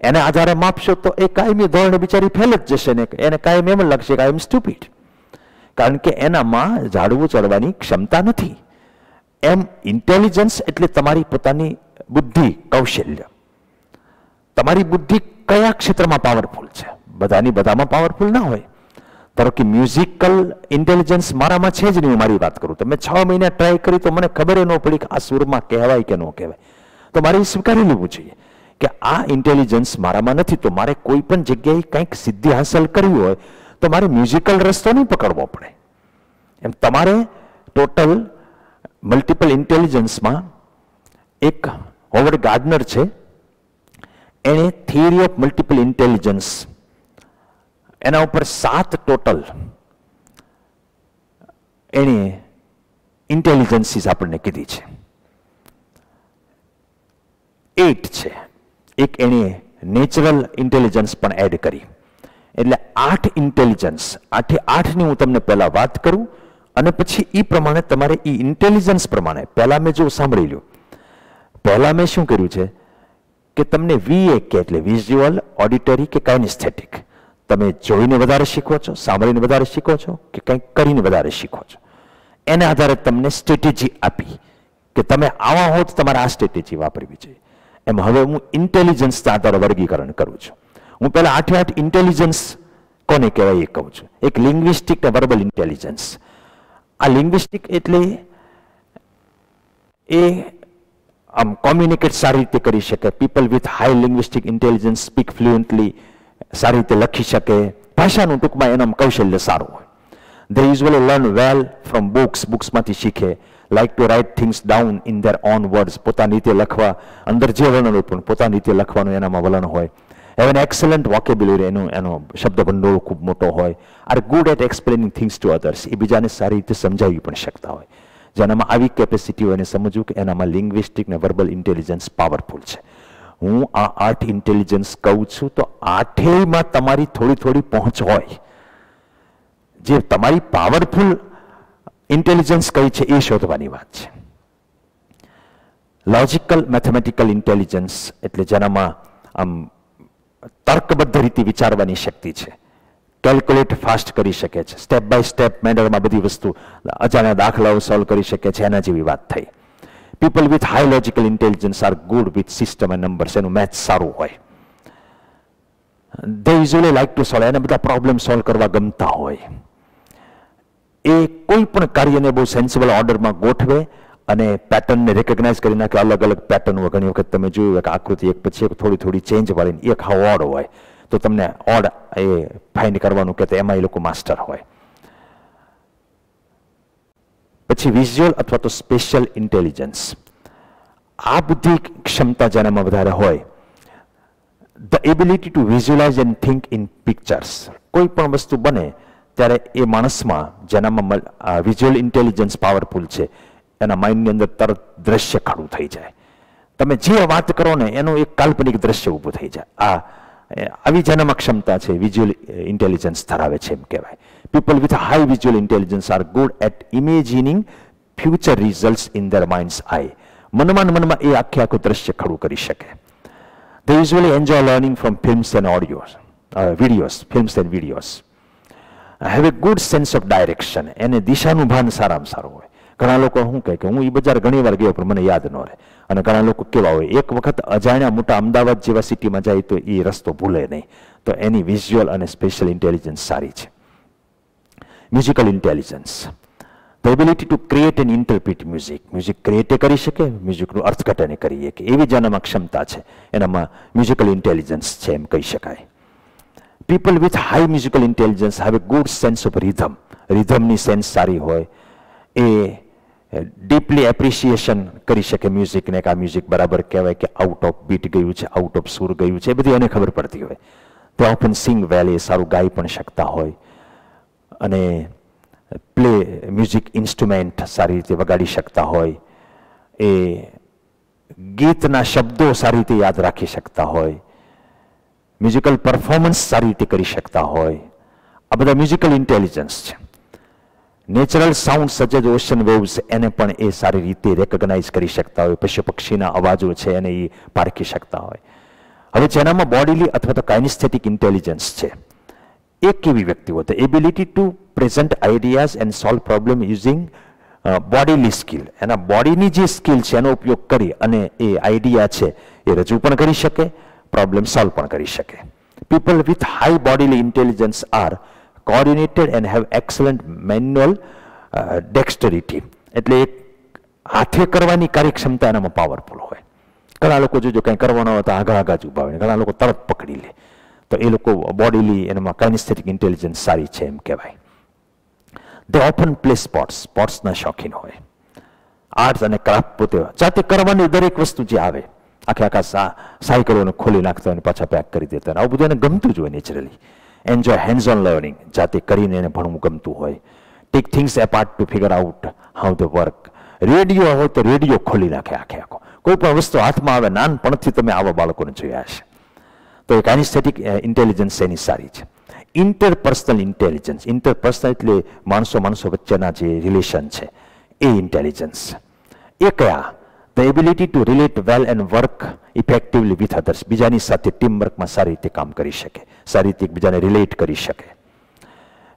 એને આધારે માપશો તો એ કાયમી ધોરણે બિચારી ફેલ જ જશે ને એને કાયમ એમ લાગશે કે આઈ એમ સ્ટુપિડ, કારણ કે એનામાં ઝાડવું ચડવાની ક્ષમતા નથી. એમ ઇન્ટેલિજન્સ એટલે તમારી પોતાની બુદ્ધિ, કૌશલ્ય. તમારી બુદ્ધિ કયા ક્ષેત્રમાં પાવરફુલ છે? બધાની બધામાં પાવરફુલ ના હોય. ધારો કે મ્યુઝિકલ ઇન્ટેલિજન્સ મારામાં છે જ નહીં. હું મારી વાત કરું, તમે 6 મહિના ટ્રાય કરી તો મને ખબર ન પડી કે આ સુરમાં કહેવાય કે ન કહેવાય, તો મારે સ્વીકારી લેવું જોઈએ કે આ ઇન્ટેલિજન્સ મારામાં નથી. તો મારે કોઈ પણ જગ્યાએ કંઈક સિદ્ધિ હાંસલ કરવી હોય તો મારે મ્યુઝિકલ રસ્તો નહીં પકડવો પડે. એમ તમારે ટોટલ મલ્ટિપલ ઇન્ટેલિજન્સમાં એક હોવર્ડ ગાર્ડનર છે, એણે થિયરી ઓફ મલ્ટિપલ ઇન્ટેલિજન્સ એના ઉપર 7 ટોટલ એણે ઇન્ટેલિજન્સીસ આપણને કીધી છે. 8 છે. એક એણે નેચરલ ઇન્ટેલિજન્સ પણ એડ કરી, એટલે 8 ઇન્ટેલિજન્સ. 8ની હું તમને પહેલા વાત કરું અને પછી એ પ્રમાણે તમારે એ ઇન્ટેલિજન્સ પ્રમાણે પહેલા મેં જો સાંભળી લ્યો. પહેલા મેં શું કર્યું છે કે તમને VAK એટલે વિઝ્યુઅલ, ઓડિટરી કે કાઇનેસ્થેટિક, તમે જોઈને વધારે શીખો છો, સાંભળીને વધારે શીખો છો કે કંઈક કરીને વધારે શીખો છો, એના આધારે તમને સ્ટ્રેટેજી આપી કે તમે આવા હો તો તમારે આ સ્ટ્રેટેજી વાપરવી જોઈએ. એમ હવે હું ઇન્ટેલિજન્સના આધારે વર્ગીકરણ કરું છું. હું પહેલા 8 ઇન્ટેલિજન્સ કોને કહેવાય એ કહું છું. એક લિંગ્વિસ્ટિક ને વર્બલ ઇન્ટેલિજન્સ. આ લિંગ્વિસ્ટિક એટલે એ આમ કોમ્યુનિકેટ સારી રીતે કરી શકે. People with high linguistic intelligence speak fluently, સારી રીતે લખી શકે, ભાષાનું ટૂંકમાં એનું કૌશલ્ય સારું હોય. They usually learn well from books, બુક્સમાંથી શીખે. Like to write things down in their own words, પોતાની રીતે લખવા, અંદર જે વલણ હોય પણ પોતાની રીતે લખવાનું એનામાં વલણ હોય. Have an excellent vocabulary, એનો શબ્દ ભંડોળ ખૂબ મોટો હોય. Are good at explaining things to others, એ બીજાને સારી રીતે સમજાવી પણ શકતા હોય. જેનામાં આવી કેપેસિટી હોય એને સમજવું કે એનામાં લિંગ્વિસ્ટિક ને વર્બલ ઇન્ટેલિજન્સ પાવરફુલ છે. હું આ 8 ઇન્ટેલિજન્સ કહું છું તો 8માં તમારી થોડી થોડી પહોંચ હોય. જે તમારી પાવરફુલ ઇન્ટેલિજન્સ કઈ છે એ શોધવાની વાત છે. લોજિકલ મેથેમેટિકલ ઇન્ટેલિજન્સ એટલે જેનામાં આમ તર્કબદ્ધ રીતે વિચારવાની શક્તિ છે. કેલ્ક્યુલેટ ફાસ્ટ કરી શકે છે, સ્ટેપ બાય સ્ટેપ મેનરમાં બધી વસ્તુ અજાણ્યા દાખલાઓ સોલ્વ કરી શકે છે, એના જેવી વાત થઈ. People with high logical intelligence are good with system and numbers. એનું મેથ્સ સારું હોય. દે યુઝ્યુઅલી લાઈક ટુ સોલ્વ. એને બધા પ્રોબ્લેમ સોલ્વ કરવા ગમતા હોય. એ કોઈ પણ કાર્યને બહુ સેન્સિબલ ઓર્ડરમાં ગોઠવે અને પેટર્નને રેકગ્નાઇઝ કરી નાખે. અલગ અલગ પેટર્ન હોય. ઘણી વખત તમે જોયું કે આકૃતિ એક પછી એક થોડી થોડી ચેન્જ વાળીને એક હાવ ઓડ હોય, તો તમને ઓડ એ ફાઇન્ડ કરવાનું કે એમાં એ લોકો માસ્ટર હોય. પછી વિઝ્યુઅલ અથવા તો સ્પેશિયલ ઇન્ટેલિજન્સ. આ બુદ્ધિ ક્ષમતા જેનામાં વધારે હોય, the ability two visualise and think in pictures. કોઈ પણ વસ્તુ બને ત્યારે એ માણસમાં જેનામાં વિઝ્યુઅલ ઇન્ટેલિજન્સ પાવરફુલ છે, એના માઇન્ડની અંદર તરત દ્રશ્ય ખડું થઈ જાય. તમે જે વાત કરો ને એનું એક કાલ્પનિક દ્રશ્ય ઊભું થઈ જાય. આવી જેનામાં ક્ષમતા છે, વિઝ્યુઅલ ઇન્ટેલિજન્સ ધરાવે છે એમ કહેવાય. People with high visual intelligence are good at imagining future results in their minds eye. મનમાં એ આખે આખું દ્રશ્ય ખડું કરી શકે. They usually enjoy learning from films and films and videos. Have a good sense of direction. એને દિશાનું ભાન સારામાં સારું હોય. ઘણા લોકો શું કહે કે હું એ બજાર ઘણી વાર ગયો પણ મને યાદ ન રહે. અને ઘણા લોકો કેવા હોય, એક વખત અજાણ્યા મોટા અમદાવાદ જેવા સિટીમાં જાય તો એ રસ્તો ભૂલે નહીં. તો એની વિઝ્યુઅલ અને સ્પેશિયલ ઇન્ટેલિજન્સ સારી છે. Musical intelligence. The ability to create and interpret music. Music create કરી શકે, મ્યુઝિકનું અર્થઘટન કરી શકે, એવી જેનામાં ક્ષમતા છે. એનામાં મ્યુઝિકલ ઇન્ટેલિજન્સ છે એમ કહી શકાય. People with high musical intelligence have a good sense of rhythm. રિધમની સેન્સ સારી હોય. એ ડીપલી એપ્રિસિએશન કરી શકે મ્યુઝિકને, કે આ મ્યુઝિક બરાબર કહેવાય કે આઉટ ઓફ બીટ ગયું છે, આઉટ ઓફ સુર ગયું છે, એ બધી એને ખબર પડતી હોય. તે ઓફન સિંગ વેલ. એ સારું ગાઈ પણ શકતા હોય અને પ્લે મ્યુઝિક ઇન્સ્ટ્રુમેન્ટ સારી રીતે વગાડી શકતા હોય. એ ગીતના શબ્દો સારી રીતે યાદ રાખી શકતા હોય. મ્યુઝિકલ પરફોર્મન્સ સારી રીતે કરી શકતા હોય. આ બધા મ્યુઝિકલ ઇન્ટેલિજન્સ છે. Natural sound such as ocean waves, એને પણ એ સારી રીતે રેકગ્નાઇઝ કરી શકતા હોય. પશુ પક્ષીના અવાજો છે એને એ પારખી શકતા હોય. હવે જેનામાં બોડીલી અથવા તો કાઇનેસ્થેટિક ઇન્ટેલિજન્સ છે, એ કેવી વ્યક્તિઓ? The ability to present ideas and solve problem using bodily skill. એના બોડીની જે સ્કિલ છે એનો ઉપયોગ કરી અને એ આઈડિયા છે એ રજૂ પણ કરી શકે, પ્રોબ્લેમ સોલ્વ પણ કરી શકે. People with high bodily intelligence are coordinated and have excellent manual dexterity. એટલે એક હાથે કરવાની કાર્યક્ષમતા એનામાં પાવરફુલ હોય. ઘણા લોકો જોજો કંઈ કરવાનો હોય તો આગા જ ઉભા હોય, ઘણા લોકો તરત પકડી લે. તો એ લોકો બોડીલી એનામાં કાઇનેસ્થેટિક ઇન્ટેલિજન્સ સારી છે એમ કહેવાય. દે ઓફન પ્લે સ્પોર્ટ્સના શોખીન હોય. આર્ટ્સ અને ક્રાફ્ટ પોતે જાતે કરવાની દરેક વસ્તુ જે આવે, આખા સાયકલોને ખોલી નાખતા હોય, પાછા પેક કરી દેતા હોય. આવું બધું એને ગમતું જ હોય naturally. Enjoy hands on learning. જાતે કરીને એને ભણવું ગમતું હોય. Take things apart to figure out how the work. Radio હોય તો રેડિયો ખોલી નાખે આખો. કોઈ પણ વસ્તુ હાથમાં આવે, નાનપણથી તમે આવા બાળકોને જોયા હશે. તો એ કાઇનેસ્થેટિક ઇન્ટેલિજન્સ એની સારી છે. Interpersonal intelligence. ઇન્ટરપર્સનલ એટલે માણસો વચ્ચેના જે રિલેશન છે એ ઇન્ટેલિજન્સ. એ કયા? The ability two relate well and work effectively with others. બીજાની સાથે ટીમ વર્કમાં સારી રીતે કામ કરી શકે, સારી રીતે એકબીજાને રિલેટ કરી શકે.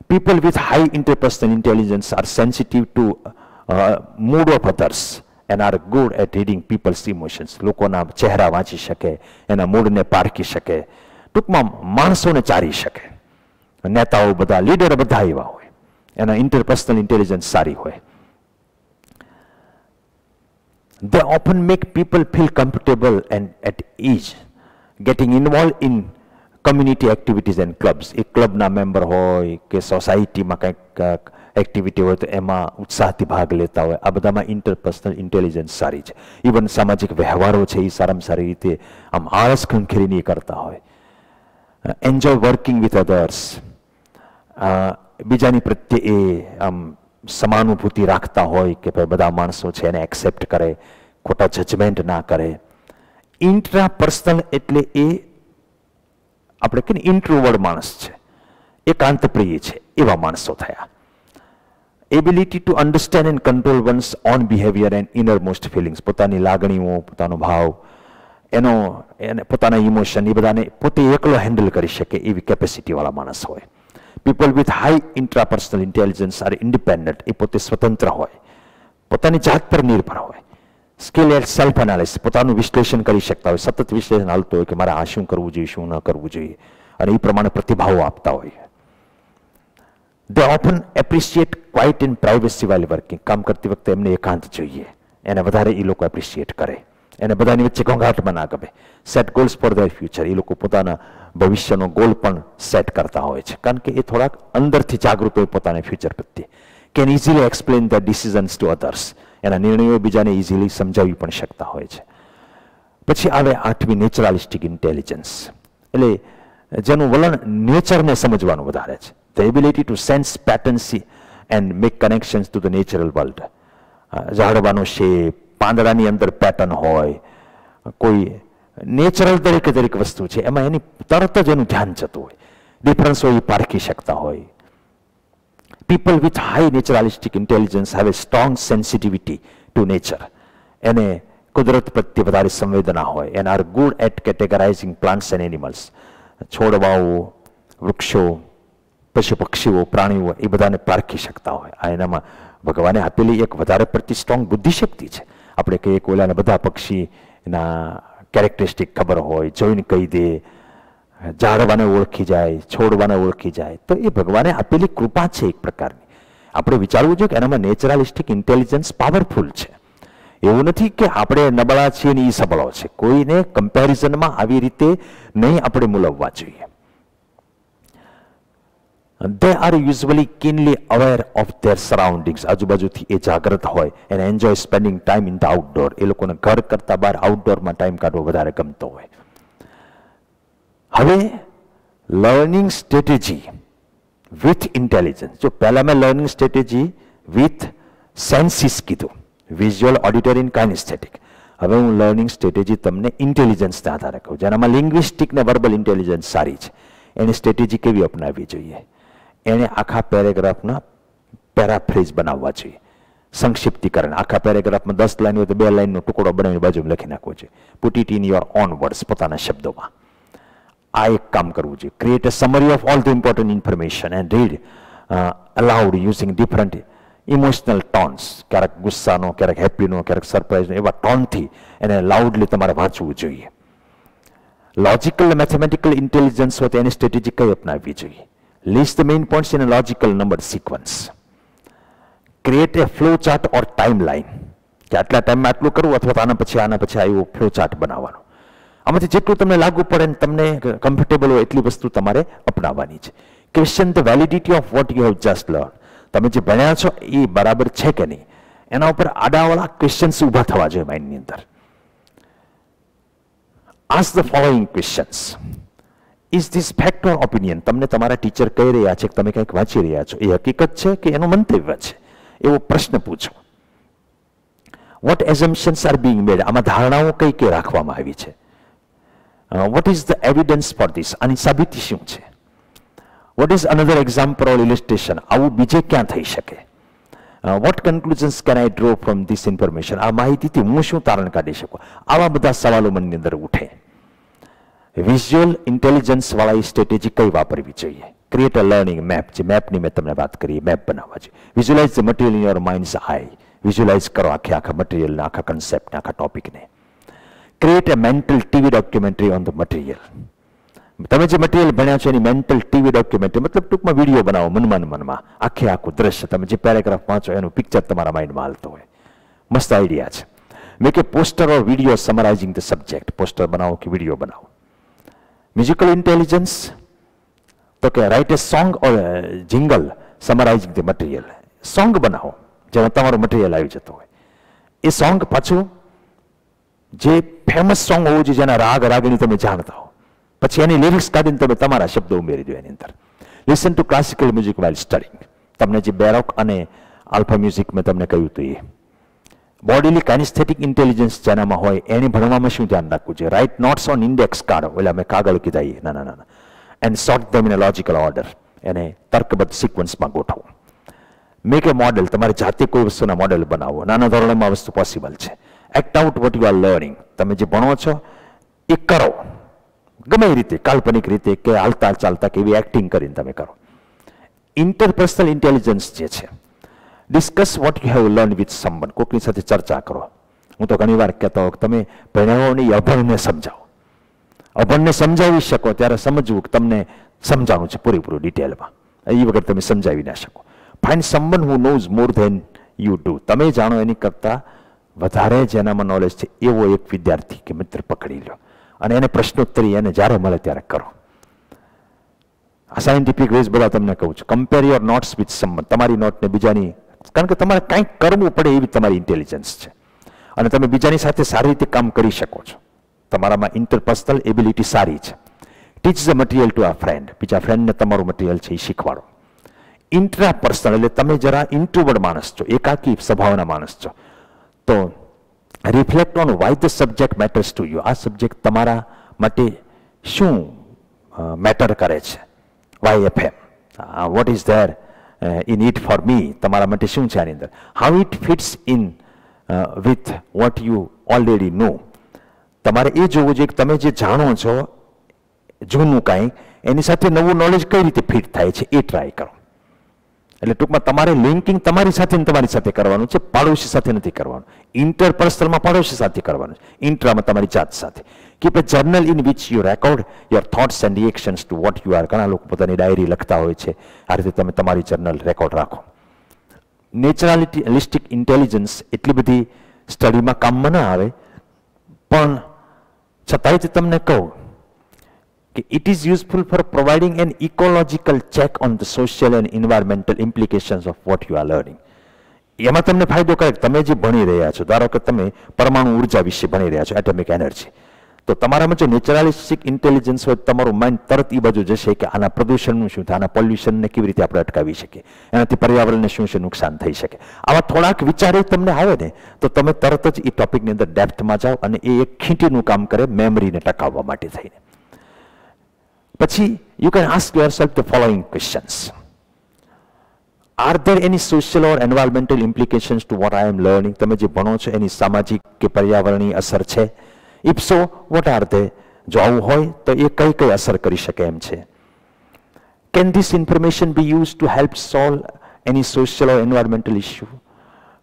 People with high interpersonal intelligence are sensitive to mood of others and are good at reading people's emotions. લોકોના ચહેરા વાંચી શકે, એના મૂડને પારખી શકે, ટૂંકમાં માણસોને ચારી શકે. નેતાઓ બધા, લીડર બધા એવા હોય, એના ઇન્ટરપર્સનલ ઇન્ટેલિજન્સ સારી હોય. They often make people feel comfortable and at ease, getting involved in community activities and clubs. એ ક્લબના મેમ્બર હોય કે સોસાયટીમાં કંઈક એક્ટિવિટી હોય તો એમાં ઉત્સાહથી ભાગ લેતા હોય. આ બધામાં ઇન્ટરપર્સનલ ઇન્ટેલિજન્સ સારી છે. ઇવન સામાજિક વ્યવહારો છે એ સારામાં સારી રીતે આમ આળસ ખંખેરીને કરતા હોય. Enjoy working with others. બીજાની પ્રત્યે એ આમ સમાનુભૂતિ રાખતા હોય કે ભાઈ બધા માણસો છે એને એક્સેપ્ટ કરે, ખોટા જજમેન્ટ ના કરે. ઇન્ટ્રાપર્સનલ એટલે એ આપણે કે ઇન્ટ્રોવર્ડ માણસ છે, એકાંત પ્રિય છે, એવા માણસો થયા. Ability to understand and control one's own behaviour and innermost feelings. પોતાની લાગણીઓ, પોતાનો ભાવ, એને પોતાના ઇમોશન એ બધાને પોતે એકલો હેન્ડલ કરી શકે એવી કેપેસિટી વાળા માણસ હોય. People with high intrapersonal intelligence are independent, એ પોતે સ્વતંત્ર હોય, પોતાની જાત પર નિર્ભર હોય, સ્કિલ એટ સેલ્ફ એનાલિસિસ, પોતાનું વિશ્લેષણ કરી શકતા હોય, સતત વિશ્લેષણ હાલતું હોય કે મારે આ શું કરવું જોઈએ, શું ન કરવું જોઈએ, અને એ પ્રમાણે પ્રતિભાવો આપતા હોય. They often appreciate quiet and privacy while working. કામ કરતી વખતે એમને એકાંત જોઈએ, એને વધારે એ લોકો એપ્રિશિએટ કરે, એને બધાની વચ્ચે ઘોંઘાટમાં ના ગમે. Set goals for their future, એ લોકો પોતાના ભવિષ્યનો ગોલ પણ સેટ કરતા હોય છે, કારણ કે એ થોડાક અંદરથી જાગૃત હોય પોતાના ફ્યુચર પ્રત્યે. Can easily explain the decisions to others, એના નિર્ણયો બીજાને ઇઝીલી સમજાવી પણ શકતા હોય છે. પછી આવે 8મી નેચરલિસ્ટિક ઇન્ટેલિજન્સ, એટલે જેનું વલણ નેચરને સમજવાનું વધારે છે. The ability to sense patterns and make connections to the natural world. ઝાડવાનો શેપ, પાંદડાની અંદર પેટર્ન હોય, કોઈ નેચરલ દરેક વસ્તુ છે એમાં એની તરત જ એનું ધ્યાન જતું હોય, ડિફરન્સ હોય એ પારખી શકતા હોય. People with high naturalistic intelligence have a strong sensitivity to nature. એને કુદરત પ્રત્યે વધારે સંવેદના હોય, and are good at categorizing plants and animals. છોડવાઓ, વૃક્ષો, પશુ પક્ષીઓ, પ્રાણીઓ, એ બધાને પારખી શકતા હોય. આ એનામાં ભગવાને આપેલી એક વધારે પડતી સ્ટ્રોંગ બુદ્ધિશક્તિ છે. આપણે કહીએ કે ઓલાને બધા પક્ષીના કેરેક્ટરિસ્ટિક ખબર હોય, જોઈને કહી દે, ઝાડવાને ઓળખી જાય, છોડવાને ઓળખી જાય, તો એ ભગવાને આપેલી કૃપા છે એક પ્રકારની. આપણે વિચારવું જોઈએ કે એનામાં નેચરલિસ્ટિક ઇન્ટેલિજન્સ પાવરફુલ છે. એવું નથી કે આપણે નબળા છીએ ને એ સબળો છે. કોઈને કમ્પેરિઝનમાં આવી રીતે નહીં આપણે મૂલવવા જોઈએ. They are usually keenly aware of their surroundings. આજુબાજુથી એ જાગૃત હોય and enjoy spending time in the outdoor. એ લોકોને ઘર કરતા બહાર આઉટડોરમાં ટાઈમ કાઢવો વધારે ગમતો હોય. હવે લર્નિંગ સ્ટ્રેટેજી વિથ ઇન્ટેલિજન્સ. જો પહેલા મેં લર્નિંગ સ્ટ્રેટેજી વિથ સેન્સીસ કીધું, વિઝ્યુઅલ, ઓડિટરી એન્ડ કાઇનેસ્થેટિક. હવે હું લર્નિંગ સ્ટ્રેટેજી તમને ઇન્ટેલિજન્સના આધારે કહું, જેનામાં લિંગ્વિસ્ટિક ને વર્બલ ઇન્ટેલિજન્સ સારી છે. એની સ્ટ્રેટેજી કેવી અપનાવવી જોઈએ? એને આખા પેરેગ્રાફના પેરાફ્રેઝ બનાવવા જોઈએ, સંક્ષિપ્તીકરણ. આખા પેરેગ્રાફમાં 10 લાઈન હોય તો 2 લાઈનનો ટુકડો બનાવીને બાજુમાં લખી નાખવો જોઈએ. Put it in your own words, પોતાના શબ્દોમાં. આ એક કામ કરવું જોઈએ. Create a summary of all the important information and read allowed using different emotional tones. ક્યારેક ગુસ્સાનો, ક્યારેક હેપીનો, ક્યારેક સરપ્રાઇઝનો, એવા ટોનથી એને લાઉડલી તમારે વાંચવું જોઈએ. લોજિકલ મેથેમેટિકલ ઇન્ટેલિજન્સ હોય તો એની સ્ટ્રેટેજી કઈ અપનાવવી જોઈએ? List the main points in a logical numbered sequence. Create a flow chart or timeline. કે આટલા ટાઈમમાં આટલું કરવું અથવા આના પછી આવ્યો ફ્લો ચાર્ટ બનાવવાનો. આમાંથી જેટલું તમને લાગુ પડે ને તમને કમ્ફર્ટેબલ હોય એટલી વસ્તુ તમારે અપનાવવાની છે. Question the validity of what you have just learn. તમે જે ભણ્યા છો એ બરાબર છે કે નહીં, એના ઉપર આડાવાળા ક્વેશ્ચન્સ ઊભા થવા જોઈએ માઇન્ડની અંદર. Ask the following questions. Is this fact or opinion? તમને તમારા ટીચર કહી રહ્યા છે કે તમે કંઈક વાંચી રહ્યા છો, એ હકીકત છે કે એનું મંતવ્ય છે? એવો પ્રશ્ન પૂછો. What assumptions are being made? આમાં ધારણાઓ કઈ કઈ રાખવામાં આવી છે? What is the evidence for this? આની સાબિતી શું છે? What is another example or illustration? આવું બીજે ક્યાં થઈ શકે? What conclusions can I draw from this information? આ માહિતીથી હું શું તારણ કાઢી શકું? આવા બધા સવાલો મનની અંદર ઉઠે. વિઝ્યુઅલ ઇન્ટેલિજન્સ વાળા સ્ટ્રેટેજી કઈ વાપરવી જોઈએ? Create a learning map. જે મેપની મેં તમને વાત કરી, મેપ બનાવવા જોઈએ. Visualize the material in your minds eye. Visualize કરો આખા મટીરિયલને, આખા કન્સેપ્ટને, આખા ટોપિકને. Create a mental TV documentary on the material. તમે જે મટીરિયલ ભણ્યા છો એની મેન્ટલ ટીવી ડોક્યુમેન્ટરી, મતલબ ટૂંકમાં વિડીયો બનાવો મનમાં. આખું દ્રશ્ય, તમે જે પેરેગ્રાફ વાંચો એનું પિક્ચર તમારા માઇન્ડમાં હાલતો હોય. મસ્ત આઈડિયા છે. Make a poster or video summarizing the subject. Poster બનાવો કે વિડીયો બનાવો. મ્યુઝિકલ ઇન્ટેલિજન્સ તો કે write a song or jingle summarizing the material. Song બનાવો જેમાં તમારું મટીરિયલ આવી જતું હોય. એ સોંગ પાછું જે ફેમસ સોંગ હોવું જોઈએ, જેના રાગ રાગની તમે જાણતા હો, પછી એની લિરિક્સ કાઢીને તમે તમારા શબ્દો ઉમેરી દો એની અંદર. Listen to classical music while studying. તમને જે બેરોક અને આલ્ફા મ્યુઝિક મેં તમને કહ્યું હતું એ. બોડીલી કાઇનેસ્થેટિક ઇન્ટેલિજન્સ જેનામાં હોય એની ભણવામાં શું ધ્યાન રાખવું છે? Write notes on index card. એટલે અમે કાગળ કીધા એ ના. And sort them in a logical order. એને તર્કબદ્ધ સિક્વન્સમાં ગોઠવો. Make a model. તમારે જાતે કોઈ વસ્તુના મોડેલ બનાવો. નાના ધોરણમાં વસ્તુ પોસિબલ છે. Act out vote you are learning. તમે જે ભણો છો એ કરો, ગમે એ રીતે, કાલ્પનિક રીતે કે હાલતા ચાલતા કે એવી એક્ટિંગ કરીને તમે કરો. ઇન્ટરપર્સનલ ઇન્ટેલિજન્સ જે છે, discuss what you have learn with someone. કોઈકની સાથે ચર્ચા કરો. હું તો ઘણી વાર કહેતો હોઉં કે તમે ભણ્યા નહીં, અભણને સમજાવો. અભણને સમજાવી શકો ત્યારે સમજવું કે તમને સમજાવવું છે પૂરેપૂરું ડિટેલમાં. એ વગર તમે સમજાવી ના શકો. Find someone who knows more than you do. તમે જાણો એની કરતાં વધારે જેનામાં નોલેજ છે એવો એક વિદ્યાર્થી કે મિત્ર પકડી લો અને એને પ્રશ્નોત્તરી એને જ્યારે મળે ત્યારે કરો. આ સાયન્ટિફિક વેઝ બધા તમને કહું છું. Compare your notes with someone. તમારી નોટને બીજાની, કારણ કે તમારે કંઈક કરવું પડે એવી તમારી ઇન્ટેલિજન્સ છે અને તમે બીજાની સાથે સારી રીતે કામ કરી શકો છો. તમારામાં ઇન્ટરપર્સનલ એબિલિટી સારી છે. ટીચ ધ મટીરિયલ ટુ આ ફ્રેન્ડ. બીજા ફ્રેન્ડને તમારું મટીરિયલ છે એ શીખવાડો. ઇન્ટ્રાપર્સનલ એટલે તમે જરા ઇન્ટ્રોવર્ટ માણસ છો, એકાકી સ્વભાવના માણસ છો, તો reflect on why the subject matters to you. આ સબ્જેક્ટ તમારા માટે શું મેટર કરે છે? Why if what is there in it for me. તમારા માટે શું છે આની અંદર? How it fits in with what you already know. તમારે એ જોવું જોઈએ કે તમે જે જાણો છો જૂનું કાંઈ, એની સાથે નવું નોલેજ કઈ રીતે ફિટ થાય છે એ ટ્રાય કરો. એટલે ટૂંકમાં તમારે લિંકિંગ તમારી સાથે કરવાનું છે, પાડોશી સાથે નથી કરવાનું. ઇન્ટરપર્સનલમાં પાડોશી સાથે કરવાનું છે, ઇન્ટ્રામાં તમારી જાત સાથે. Keep a journal in which you record your thoughts and reactions to what you are. ઘણા લોકો પોતાની ડાયરી લખતા હોય છે. આ રીતે તમે તમારી જર્નલ રેકોર્ડ રાખો. નેચરલિસ્ટિક ઇન્ટેલિજન્સ એટલી બધી સ્ટડીમાં કામમાં ના આવે, પણ છતાંય તમને કહું કે it is useful for providing an ecological check on the social and environmental implications of what you are learning. એમાં તમને ફાયદો કરે. તમે જે ભણી રહ્યા છો, ધારો કે તમે પરમાણુ ઉર્જા વિશે ભણી રહ્યા છો, એટમિક એનર્જી, તો તમારામાં જો નેચરલિસ્ટિક ઇન્ટેલિજન્સ હોય, તમારું માઇન્ડ તરત એ બાજુ જશે કે આના પ્રદૂષણનું શું થાય, આના પોલ્યુશનને કેવી રીતે આપણે અટકાવી શકીએ, એનાથી પર્યાવરણને શું શું નુકસાન થઈ શકે. આવા થોડાક વિચારો તમને આવે ને તો તમે તરત જ એ ટોપિકની અંદર ડેપ્થમાં જાઓ અને એ એક ખીંટીનું કામ કરે મેમરીને ટકાવવા માટે થઈને. પછી you can ask yourself the following questions. Are there any social or environmental implications to what I am learning. તમે જે ભણો છો એની સામાજિક કે પર્યાવરણીય અસર છે? If so what are they? જો આવું હોય તો એ કઈ કઈ અસર કરી શકે એમ છે? Can this information be use to help solve any social or environmental issue?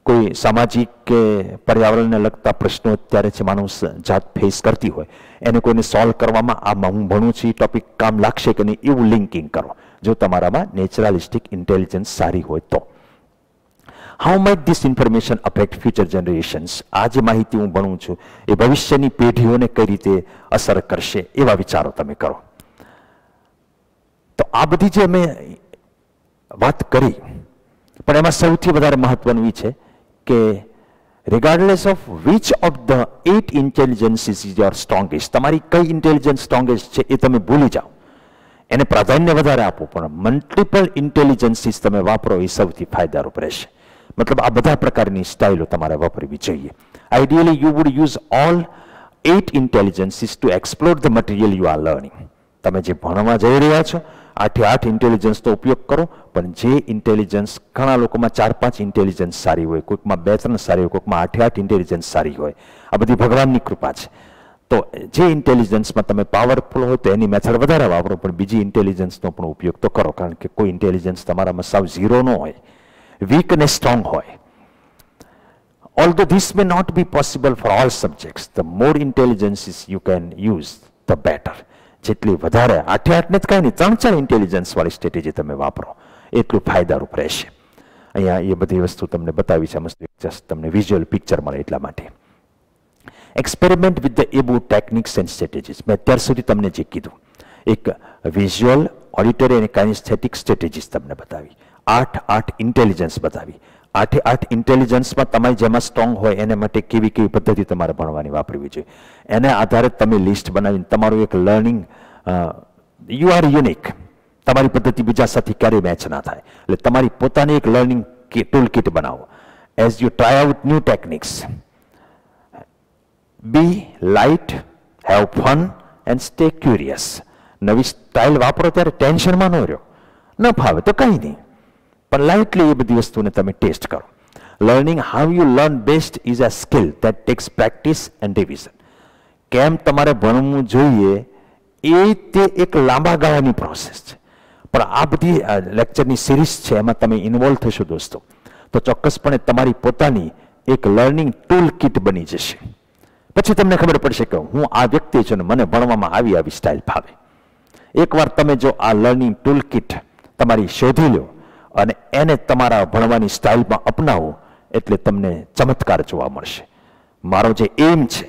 કોઈ સામાજિક કે પર્યાવરણને લગતા પ્રશ્નો અત્યારે છે માનવ જાત ફેસ કરતી હોય, એને કોઈને સોલ્વ કરવામાં આમાં હું ભણું છું એ ટોપિક કામ લાગશે કે નહીં, એવું લિંકિંગ કરો જો તમારામાં નેચરલિસ્ટિક ઇન્ટેલિજન્સ સારી હોય તો. How might this information affect future generations? આ જે માહિતી હું ભણું છું એ ભવિષ્યની પેઢીઓને કઈ રીતે અસર કરશે, એવા વિચારો તમે કરો. તો આ બધી જે અમે વાત કરી, પણ એમાં સૌથી વધારે મહત્વનું એ છે કે regardless of which of the 8 intelligences is your strongest, તમારી કઈ ઇન્ટેલિજન્સ સ્ટ્રોંગેસ્ટ છે એ તમે ભૂલી જાઓ, એને પ્રાધાન્ય વધારે આપો, પણ મલ્ટિપલ ઇન્ટેલિજન્સીસ તમે વાપરો એ સૌથી ફાયદારૂપ રહેશે. મતલબ આ બધા પ્રકારની સ્ટાઇલો તમારે વાપરવી જોઈએ. Ideally you would use all 8 intelligences to explore the material you are learning. તમે જે ભણવા જઈ રહ્યા છો 8 ઇન્ટેલિજન્સનો ઉપયોગ કરો, પણ જે ઇન્ટેલિજન્સ, ઘણા લોકોમાં 4-5 ઇન્ટેલિજન્સ સારી હોય, કોઈકમાં 2-3 સારી હોય, કોઈકમાં 8 ઇન્ટેલિજન્સ સારી હોય. આ બધી ભગવાનની કૃપા છે. તો જે ઇન્ટેલિજન્સમાં તમે પાવરફુલ હોય તો એની મેથડ વધારે વાપરો, પણ બીજી ઇન્ટેલિજન્સનો પણ ઉપયોગ તો કરો, કારણ કે કોઈ ઇન્ટેલિજન્સ તમારામાં સાવ ઝીરો ન હોય, વીક અને સ્ટ્રોંગ હોય. Although this may not be possible for all subjects, the more intelligences you can use, the better. જેટલી વધારે 8 ને જ કાંઈ નહીં, 3-4 ઇન્ટેલિજન્સ વાળી સ્ટ્રેટેજી તમે વાપરો એટલું ફાયદારૂપ રહેશે. અહીંયા એ બધી વસ્તુ તમને બતાવી છે, જસ્ટ તમને વિઝ્યુઅલ પિક્ચર મળે એટલા માટે. Experiment with the above techniques and strategies. મેં અત્યાર સુધી તમને જે કીધું, એક વિઝ્યુઅલ, ઓડિટરી અને કાઇનેસ્થેટિક સ્ટ્રેટેજીસ તમને બતાવી, 8 ઇન્ટેલિજન્સ બતાવી. 8 ઇન્ટેલિજન્સમાં તમારી જેમાં સ્ટ્રોંગ હોય એને માટે કેવી કેવી પદ્ધતિ તમારે ભણવાની વાપરવી જોઈએ, એને આધારે તમે લિસ્ટ બનાવીને તમારું એક લર્નિંગ, યુ આર યુનિક, તમારી પદ્ધતિ બીજા સાથે ક્યારેય મેચ ના થાય, એટલે તમારી પોતાની એક લર્નિંગ ટૂલ કિટ બનાવો. As you try out new techniques, be light, have fun and stay curious. નવી સ્ટાઇલ વાપરો ત્યારે ટેન્શનમાં ન રહ્યો, ન ફાવે તો કંઈ નહીં, પણ લાઇટલી એ બધી વસ્તુને તમે ટેસ્ટ કરો. Learning how you learn best is a skill that tax practice and revision. કેમ તમારે ભણવું જોઈએ એ તે એક લાંબા ગાળાની પ્રોસેસ છે, પણ આ બધી લેક્ચરની સિરીઝ છે, એમાં તમે ઇન્વોલ્વ થશો દોસ્તો, તો ચોક્કસપણે તમારી પોતાની એક લર્નિંગ ટૂલ કિટ બની જશે. પછી તમને ખબર પડશે કે હું આ વ્યક્તિ છું ને મને ભણવામાં આવી સ્ટાઇલ ફાવે. એકવાર તમે જો આ લર્નિંગ ટૂલ કિટ તમારી શોધી લો અને એને તમારા ભણવાની સ્ટાઇલમાં અપનાવો, એટલે તમને ચમત્કાર જોવા મળશે. મારો જે એમ છે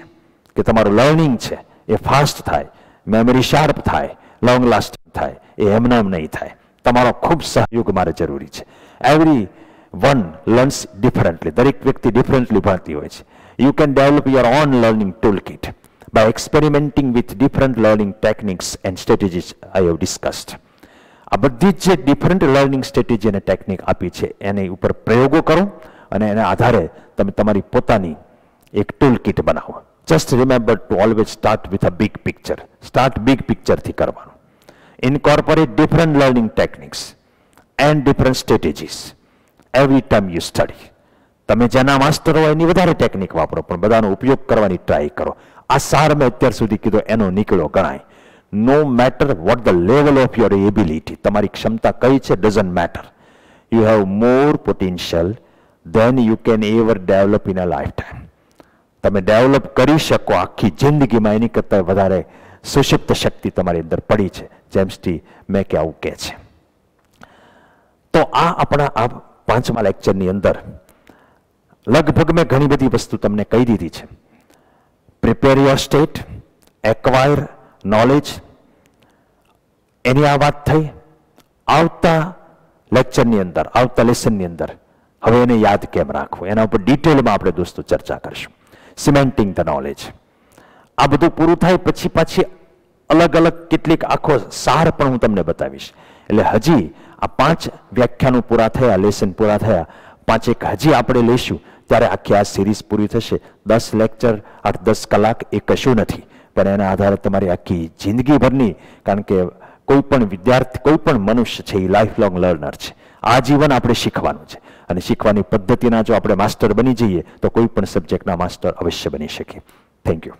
કે તમારું લર્નિંગ છે એ ફાસ્ટ થાય, મેમરી શાર્પ થાય, લોંગ લાસ્ટિંગ થાય, એ એમને એમ નહીં થાય. તમારો ખૂબ સહયોગ મારે જરૂરી છે. એવરી વન લર્ન્સ ડિફરન્ટલી, દરેક વ્યક્તિ ડિફરન્ટલી ભણતી હોય છે. You can develop your own learning toolkit by experimenting with different learning techniques and strategies I have discussed. આ બધી જે ડિફરન્ટ લર્નિંગ સ્ટ્રેટેજી અને ટેકનિક આપી છે એની ઉપર પ્રયોગો કરો અને એના આધારે તમે તમારી પોતાની એક ટૂલ કિટ બનાવો. Just remember to always start with a big picture. Start big પિક્ચરથી કરવાનું. Incorporate different learning techniques and different strategies every time you study. તમે જેના માસ્ટર હોય એની વધારે ટેકનિક વાપરો, પણ બધાનો ઉપયોગ કરવાની ટ્રાય કરો. આ સાર મેં અત્યાર સુધી કીધો એનો નીકળ્યો ગણાય. No matter what the level of your ability, તમારી ક્ષમતા કઈ છે doesn't matter. You have more potential than you can ever develop in a lifetime. તમે ડેવલપ કરી શકો આખી જિંદગીમાં એની કરતાં વધારે સુષુપ્ત શક્તિ તમારી અંદર પડી છે. જેમ્સ ટી મેકે આવું કહે છે. તો આ આપણા આ 5મા લેક્ચરની અંદર લગભગ મેં ઘણી બધી વસ્તુ તમને કહી દીધી છે. Prepare your state, acquire knowledge, એની આ વાત થઈ. આવતા લેક્ચરની અંદર, આવતા લેસનની અંદર હવે એને યાદ કેમ રાખવું એના ઉપર ડિટેલમાં આપણે દોસ્તો ચર્ચા કરીશું. Cementing the knowledge. આ બધું પૂરું થાય પછી પાછી અલગ અલગ કેટલીક આખો સાર પણ હું તમને બતાવીશ. એટલે હજી આ 5 વ્યાખ્યાનો પૂરા થયા, લેસન પૂરા થયા, 5 એક હજી આપણે લઈશું ત્યારે આખી આ સિરીઝ પૂરી થશે. 10 લેક્ચર 8-10 કલાક એ કશું નથી, પણ એના આધારે તમારી આખી જિંદગીભરની, કારણ કે કોઈ પણ વિદ્યાર્થી, કોઈ પણ મનુષ્ય છે એ લાઈફ લોંગ લર્નર છે. આ જીવન આપણે શીખવાનું છે અને શીખવાની પદ્ધતિના જો આપણે માસ્ટર બની જઈએ તો કોઈ પણ સબ્જેક્ટના માસ્ટર અવશ્ય બની શકીએ. Thank you.